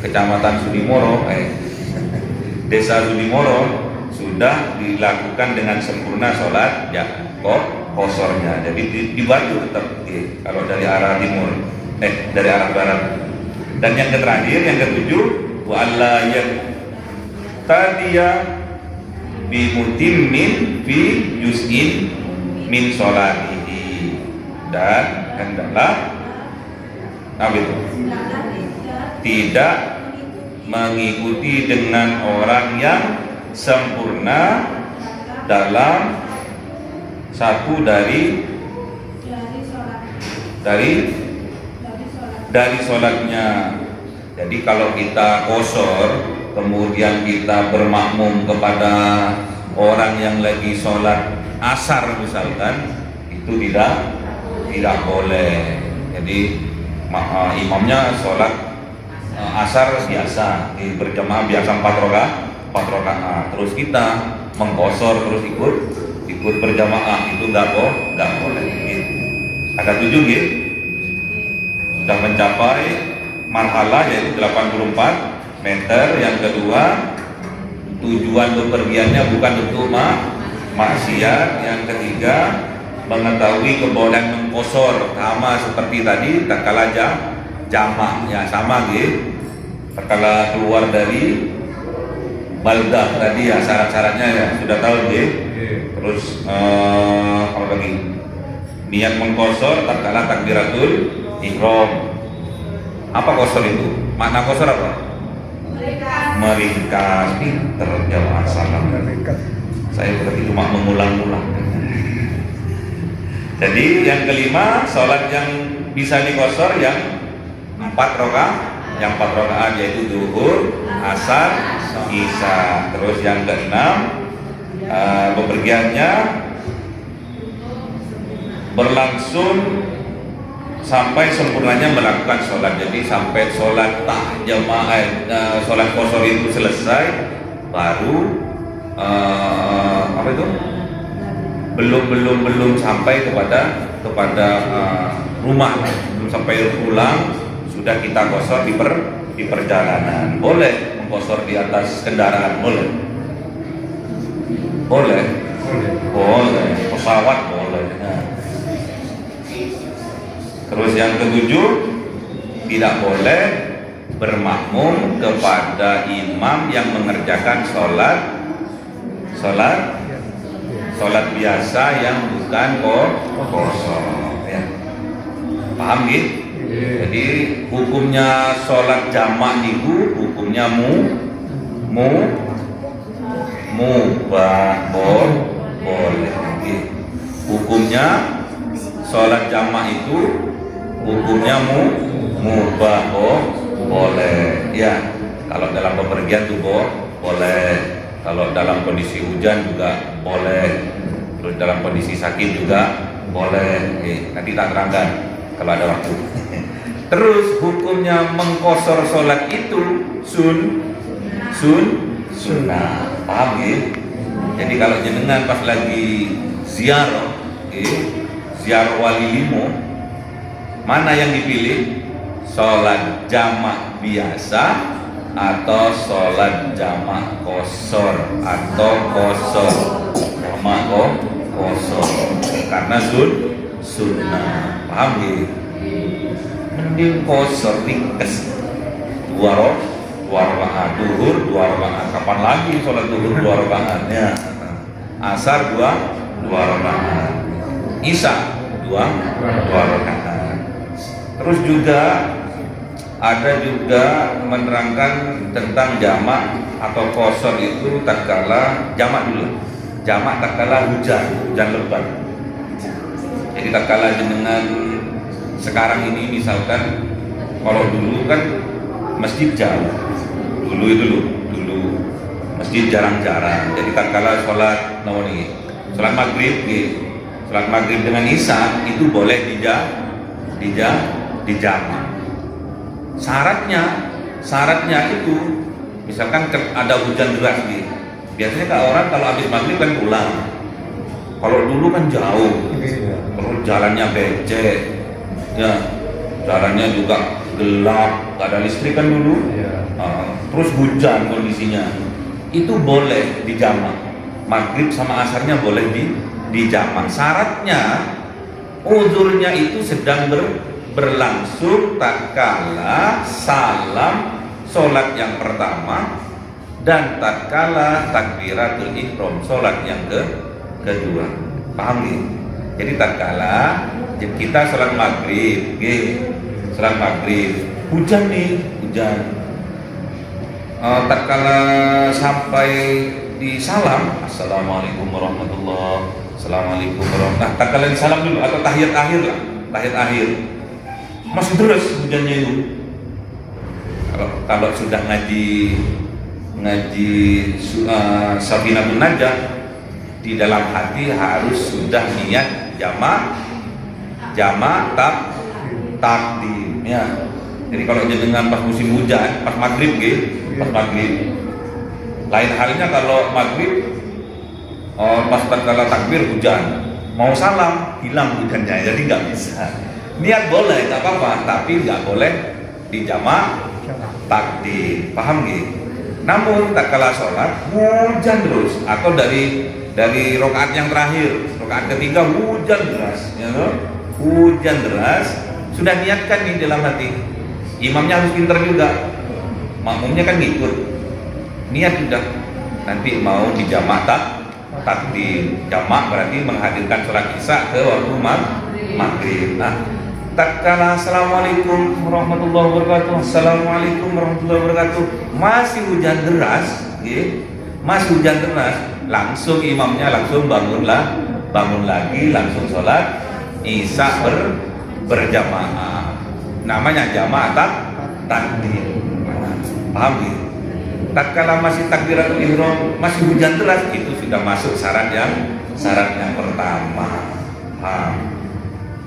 kecamatan Sudimoro desa Sudimoro sudah dilakukan dengan sempurna sholat ya qosornya. Jadi dibantu tetap kalau dari arah timur dari arah barat. Dan yang terakhir, yang ke-7, wa alla yaqtadiya bi mutimmin fi juz'in min sholatihi, dan hendaklah tidak mengikuti dengan orang yang sempurna dalam Satu dari sholatnya. Jadi kalau kita qashar kemudian kita bermakmum kepada orang yang lagi sholat asar misalkan, itu tidak boleh. Jadi imamnya sholat asar biasa berjamaah biasa 4 rakaat, terus kita mengqashar terus ikut berjamaah, itu nggak boleh gitu. Ada 7 gitu, sudah mencapai marhalah yaitu 84 meter. Yang kedua, tujuan bepergiannya bukan untuk maksiat. Yang ketiga, mengetahui kebolehan mengqashar, sama seperti tadi tatkala jamak ya, sama gitu. Tatkala keluar dari baldah tadi ya, syarat-syaratnya ya sudah tahu gitu. Terus apa lagi? Niat mengqashar tatkala takbiratul ihram. Apa qashar itu? Makna qashar apa? Meringkas. Pinter jamaah salam. Saya berarti cuma mengulang-ulang. Jadi yang kelima, sholat yang bisa diqashar yang 4 rakaat, yaitu zuhur, asar, isya. Terus yang keenam, bepergiannya berlangsung sampai sempurnanya melakukan sholat. Jadi sampai sholat sholat qashar itu selesai, baru apa itu? Belum sampai kepada rumah, belum sampai pulang, sudah kita qashar di perjalanan. Boleh mengqashar di atas kendaraan, boleh. Pesawat boleh. Nah. Terus yang ketujuh, tidak boleh bermakmum kepada imam yang mengerjakan sholat biasa yang bukan qashar ya. Paham gitu? Jadi hukumnya sholat jamak itu hukumnya mubah boleh gitu. Hukumnya sholat jamak itu hukumnya mubah boleh ya. Kalau dalam bepergian tuh boleh. Kalau dalam kondisi hujan juga boleh, terus dalam kondisi sakit juga boleh. Nanti tak terangkan kalau ada waktu. Terus hukumnya mengqashar sholat itu sunnah, paham ya? Jadi kalau jenengan pas lagi ziarah, ziarah wali limo, mana yang dipilih? Sholat jamak biasa atau sholat jamak qashar atau qashar jamak qashar, karena sunnah, paham ya? Mending qashar ringkes 2 rakaat, duhur 2 rakaat. Kapan lagi sholat duhur 2 rakaatnya? Asar 2 rakaat, isya 2 rakaat. Terus juga ada juga menerangkan tentang jamak atau qashar itu tatkala jamak dulu. Jamak tatkala hujan lebat. Jadi tatkala jenengan sekarang ini misalkan, kalau dulu kan masjid jauh. Dulu masjid jarang-jarang. Jadi tatkala sholat maghrib dengan isya itu boleh dijamak. Syaratnya itu misalkan ada hujan deras nih. Biasanya orang kalau habis maghrib kan pulang. Kalau dulu kan jauh, terus jalannya becek, ya, jalannya juga gelap, gak ada listrik kan dulu. Terus hujan kondisinya, itu boleh dijamak. Maghrib sama asarnya boleh dijamak. Syaratnya uzurnya itu sedang berlangsung tatkala salam sholat yang pertama dan tatkala takbiratul ihram sholat yang kedua. Paham ya? Jadi tatkala kita sholat maghrib, hujan, tatkala sampai di salam, assalamualaikum warahmatullahi Assalamualaikum warahmatullahi wabarakatuh. Tak kalian salam dulu atau tahiyat akhir lah, tahiyat akhir. Masih deras hujannya itu. Kalau sudah ngaji Safinatun Najah, di dalam hati harus sudah niat jamak takdim ya. Jadi kalau dengan pas musim hujan, pas maghrib pas maghrib. Lain halnya kalau maghrib pas tatkala takbir hujan, mau salam hilang hujannya, jadi nggak bisa. Niat boleh, nggak apa-apa, tapi nggak boleh dijamak takdim, paham gitu? Namun tatkala sholat hujan terus, atau dari rakaat yang terakhir, rakaat ketiga hujan deras, ya toh? Hujan deras, sudah niatkan di dalam hati. Imamnya harus pintar juga, makmumnya kan ngikut. Niat sudah, nanti mau dijamak takdim. Jamak berarti menghadirkan sholat isya ke waktu maghrib. Nah, tatkala assalamualaikum warahmatullahi wabarakatuh, assalamualaikum warahmatullahi wabarakatuh, masih hujan deras, masih hujan deras, langsung imamnya langsung bangun lagi, langsung sholat isya berjamaah. Namanya jamaah takdim. Paham gitu? Tatkala masih takbiratul ihram, masih hujan deras, itu sudah masuk syarat yang pertama.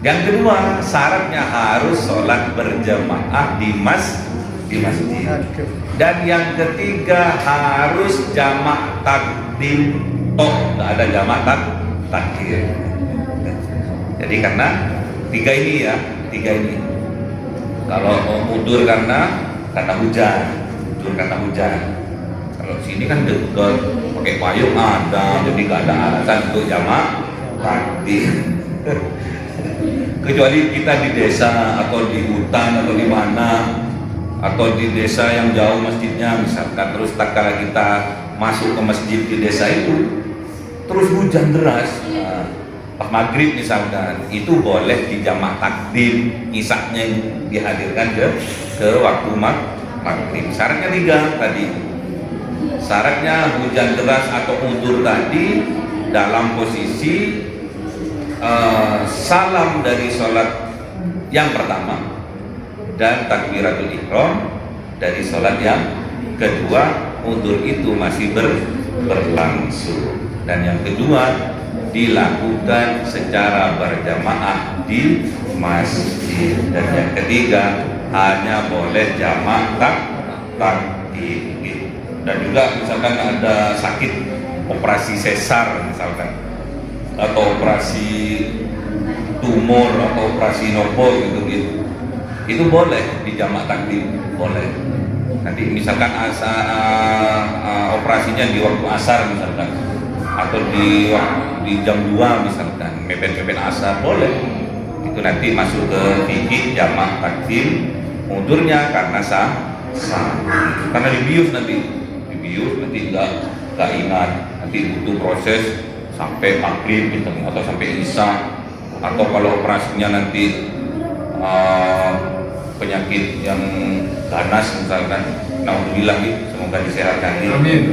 Yang kedua, syaratnya harus sholat berjamaah di masjid. Dan yang ketiga harus jamak takdim, nggak ada jamak takdir. Jadi karena tiga ini. Kalau udur karena hujan. Kalau sini kan dekat, pakai payung ada, jadi nggak ada alasan untuk jamak takdim. Kecuali kita di desa atau di hutan atau di mana, atau di desa yang jauh masjidnya misalkan, terus tatkala kita masuk ke masjid di desa itu terus hujan deras, pas maghrib misalkan, itu boleh dijamak takdim, isaknya dihadirkan ke waktu maghrib. Syaratnya 3 tadi. Syaratnya hujan deras atau udzur tadi dalam posisi salam dari sholat yang pertama dan takbiratul ihram dari sholat yang kedua, udzur itu masih berlangsung. Dan yang kedua, dilakukan secara berjamaah di masjid. Dan yang ketiga, hanya boleh jamak takdim. Dan juga misalkan ada sakit, operasi sesar misalkan, atau operasi tumor atau operasi nopo gitu, itu boleh dijamak takdim, boleh. Nanti misalkan operasinya di waktu asar misalkan, atau di jam 2 misalkan, mepet asar, boleh. Itu nanti masuk ke fikih jamak takdim. Mudurnya karena karena dibius nanti nggak ingat, nanti butuh proses sampai maghrib gitu, atau sampai isya, atau kalau operasinya nanti penyakit yang ganas misalkan, naudzubillah, semoga disehatkan. Amin.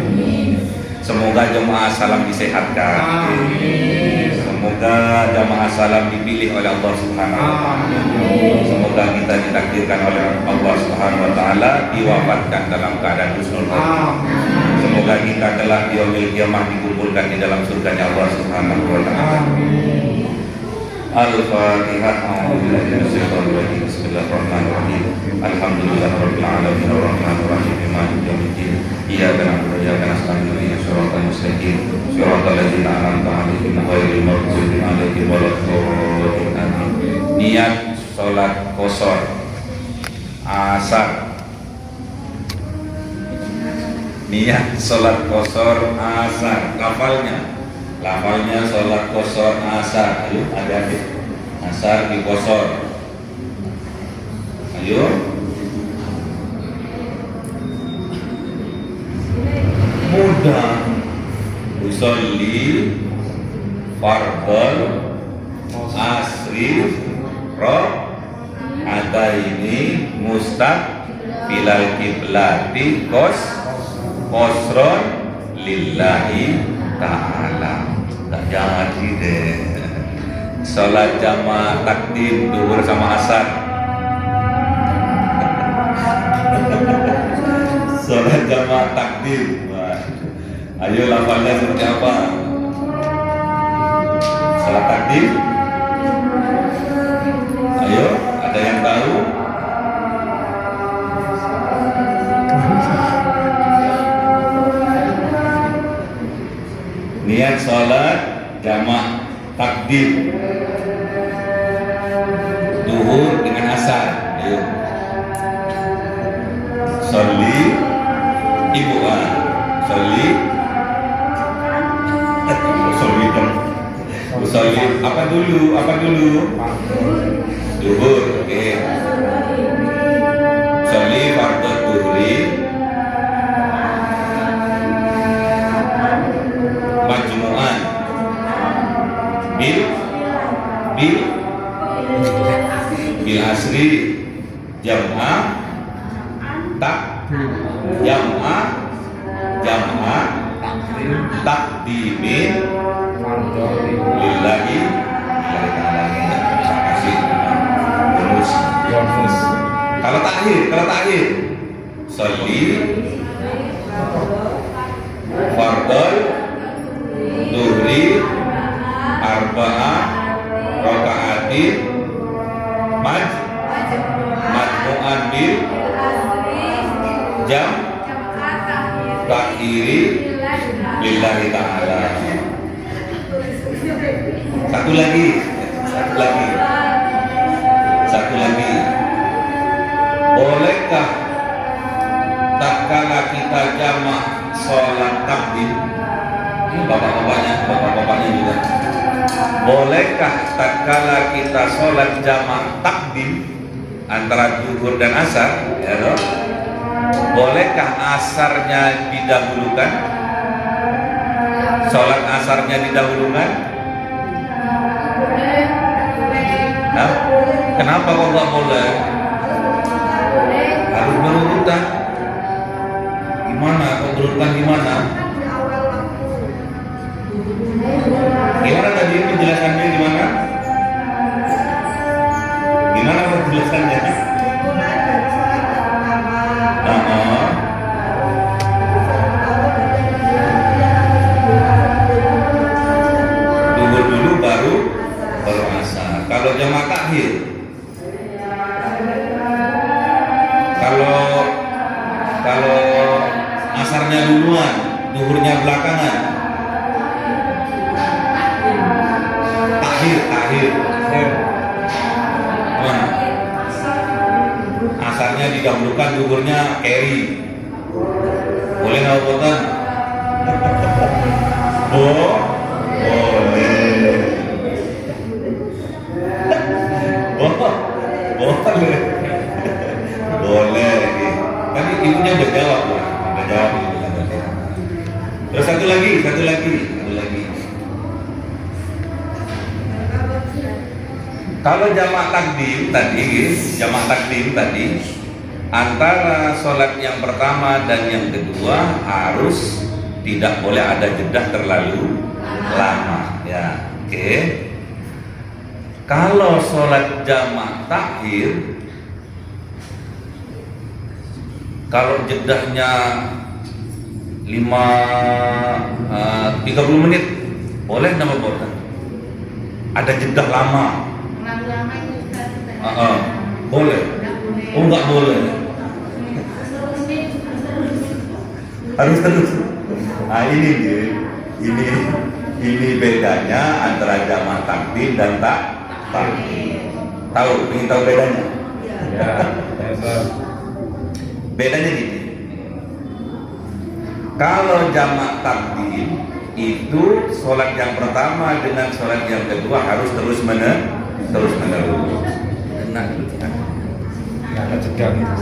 Semoga jemaah salam disehatkan. Amin. Semoga jamaah salam dipilih oleh Allah Subhanahu wa taala. Semoga kita ditakdirkan oleh Allah Subhanahu wa taala diwafatkan dalam keadaan husnul khotimah. Semoga kita kelak di yaumil qiyamah dikumpulkan di dalam surganya Allah Subhanahu wa taala. Al-Fatihah. Bismillahirrahmanirrahim. Alhamdulillahirabbil alamin arrahmanir rahim maliki yaumiddin. Iyyaka na'budu wa iyyaka nasta'in ihdinas siratal mustaqim siratal ladzina an'amta 'alaihim ghairil maghdubi 'alaihim waladdallin. Niat salat qashar asar. Niat salat qashar asar. Lafalnya salat qashar asar. Ayo adik-adik. Asar di qashar. Ayo. Mudah. Usolli fardal asri ataini mustaqbilal kiblati qasron lillahi ta'ala. Tak jadi deh. Sholat jamaah takdim duhur sama asar. Sholat jamaah takdim. Wah. Ayo lafalnya seperti apa? Sholat takdim. Ayo, ada yang tahu? Niat sholat jamaah takdim duhur dengan asar. Ayo. Sholli ibu sholli sholli apa dulu duhur. Oke. Sholli fardhu duhri majmu'an bil asri jam'ah takdimin lillahi bonus. Kalau takhir sholli fardhu duhri arba'ah raka'atin majmu'an bil jam takhiri lillahi ta'ala. Satu lagi. Bolehkah tatkala kita jamak sholat takdim? Ini bapak-bapaknya juga. Bolehkah tatkala kita sholat jamak takdim antara zuhur dan asar, ya toh? Bolehkah asarnya didahulukan? Sholat asarnya didahulukan? Nah, kenapa kok nggak boleh? Harus berurutan. Gimana? Kok berurutan gimana? Gimana tadi penjelasannya gimana? Gimana penjelasannya? Duhur dulu baru asar. Kalau jamaah takhir, kalau asarnya duluan, duhurnya belakangan. Takhir. Asarnya didahulukan, duhurnya carry. Boleh nggak botan? Boleh. Tapi ibunya udah jawab lah. Terus satu lagi. Kalau jamak takdim tadi, antara sholat yang pertama dan yang kedua harus tidak boleh ada jeda terlalu lama, ya. Oke. Kalau sholat jamak takhir, kalau jedahnya 30 menit, boleh nama boleh. Ada jedah lama. Boleh. Oh, nggak boleh. Harus terus. Nah, ini bedanya antara jamaah takdim dan takhir. Ingin tahu bedanya? Ya. Bedanya gini. Kalau jamaah takdim itu sholat yang pertama dengan sholat yang kedua harus terus menerus.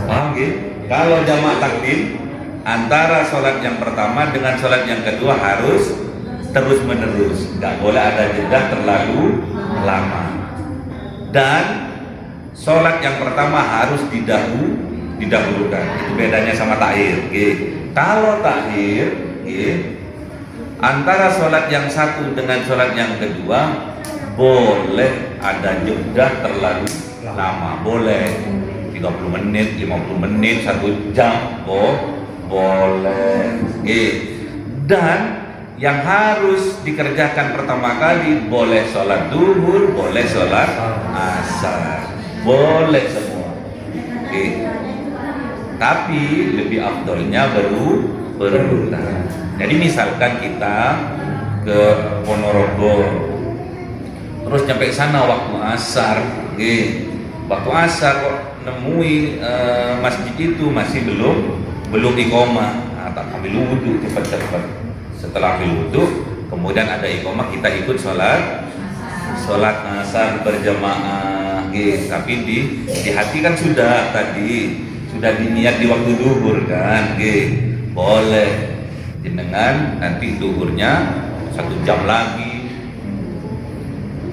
Paham gitu? Kalau jamaah takdim antara sholat yang pertama dengan sholat yang kedua harus terus menerus, nggak boleh ada jeda terlalu lama. Dan sholat yang pertama harus didahulukan. Itu bedanya sama takhir. Kalau takhir Antara sholat yang satu dengan sholat yang kedua boleh ada jeda terlalu lama, boleh 30 menit, 50 menit, 1 jam, boleh. Dan yang harus dikerjakan pertama kali boleh sholat duhur, boleh sholat asar, boleh semua. Tapi lebih afdolnya berurutan. Jadi misalkan kita ke Ponorogo, terus sampai sana waktu asar, waktu asar kok nemui masjid itu masih belum iqomah. Tak ambil wudhu cepat-cepat. Setelah ambil wudhu, kemudian ada iqomah, kita ikut sholat asar berjamaah. Tapi di hati kan sudah diniat di waktu duhur kan, boleh. Jenengan nanti duhurnya 1 jam lagi,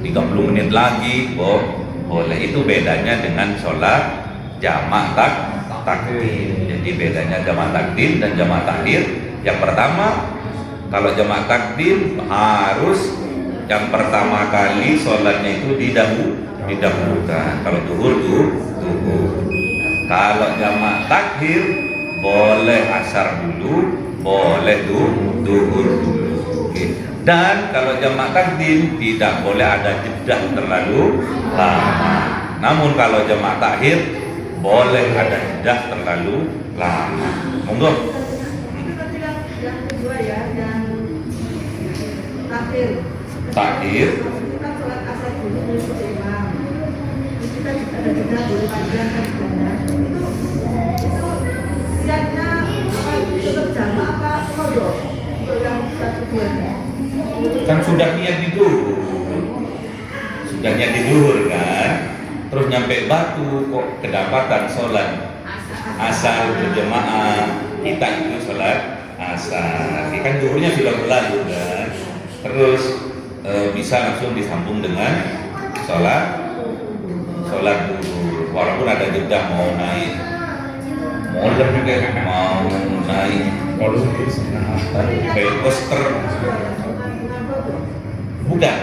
30 menit lagi, boleh. Itu bedanya dengan sholat jamak takdim. Jadi bedanya jamak takdim dan jamak takhir. Yang pertama, kalau jamak takdim harus yang pertama kali sholatnya itu didahulukan. Kalau duhur. Kalau jamak takhir boleh asar dulu, boleh duhur dulu. Dan kalau jamak takdim tidak boleh ada jeda terlalu lama. Namun kalau jamak takhir boleh ada jeda terlalu lama. Monggo. Yang kedua ya, yang takhir. Kita sholat asar dulu untuk imam. Kita juga ada jeda dulu panjang kan sebenarnya. Itu siapnya tetap jamak apa kodok untuk yang satu duanya? Kan sudah niat di duhur kan, terus nyampe Batu kok kedapatan sholat asar berjamaah, kita itu sholat asar, kan duhurnya sudah berlalu kan, terus bisa langsung disambung dengan sholat duhur, walaupun ada jeda mau naik molen juga, mau naik coaster. Bukan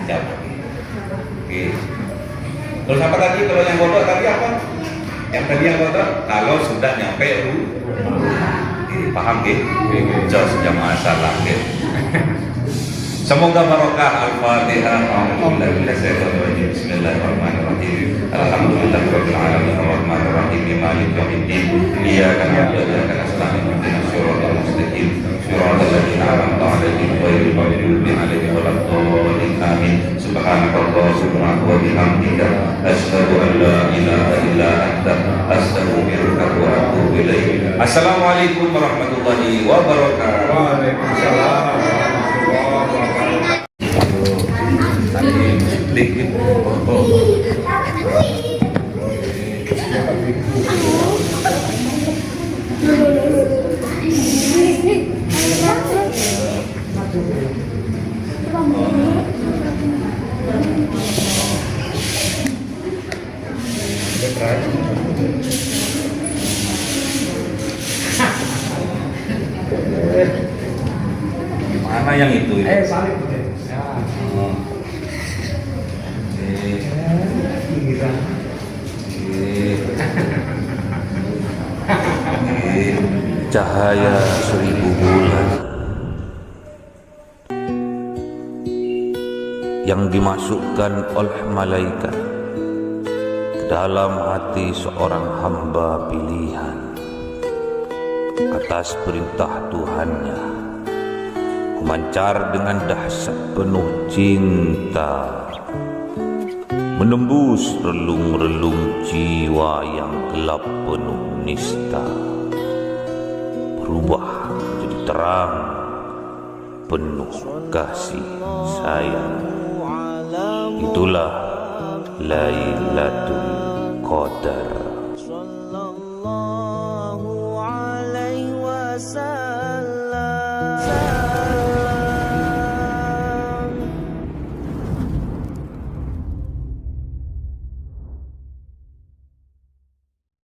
jawab. Terus apa tadi kalau yang kodok tadi apa? Yang tadi yang kodok kalau sudah nyampe paham jos jamaah salah Semoga barokah. Al-Fatihah. Bismillahirrahmanirrahim. Alhamdulillahirabbil alamin arrahmanir rahim maliki yaumiddin. Iyyaka na'budu wa iyyaka nasta'in. Ihdinas siratal mustaqim. Siratal ladzina an'amta 'alaihim ghairil maghdubi 'alaihim waladdallin. Amin. Subhanallah subhanahu wa bihamdika asyhadu an la ilaha illa anta astaghfiruka wa atubu ilaik. Assalamualaikum warahmatullahi wabarakatuh. Waalaikumsalam. Mana yang itu? Saling. Cahaya 1000 bulan yang dimasukkan oleh malaikat ke dalam hati seorang hamba pilihan atas perintah Tuhannya, memancar dengan dahsyat penuh cinta, menembus relung-relung jiwa yang gelap penuh nista, berubah menjadi terang penuh kasih sayang. Itulah Lailatul Qadar.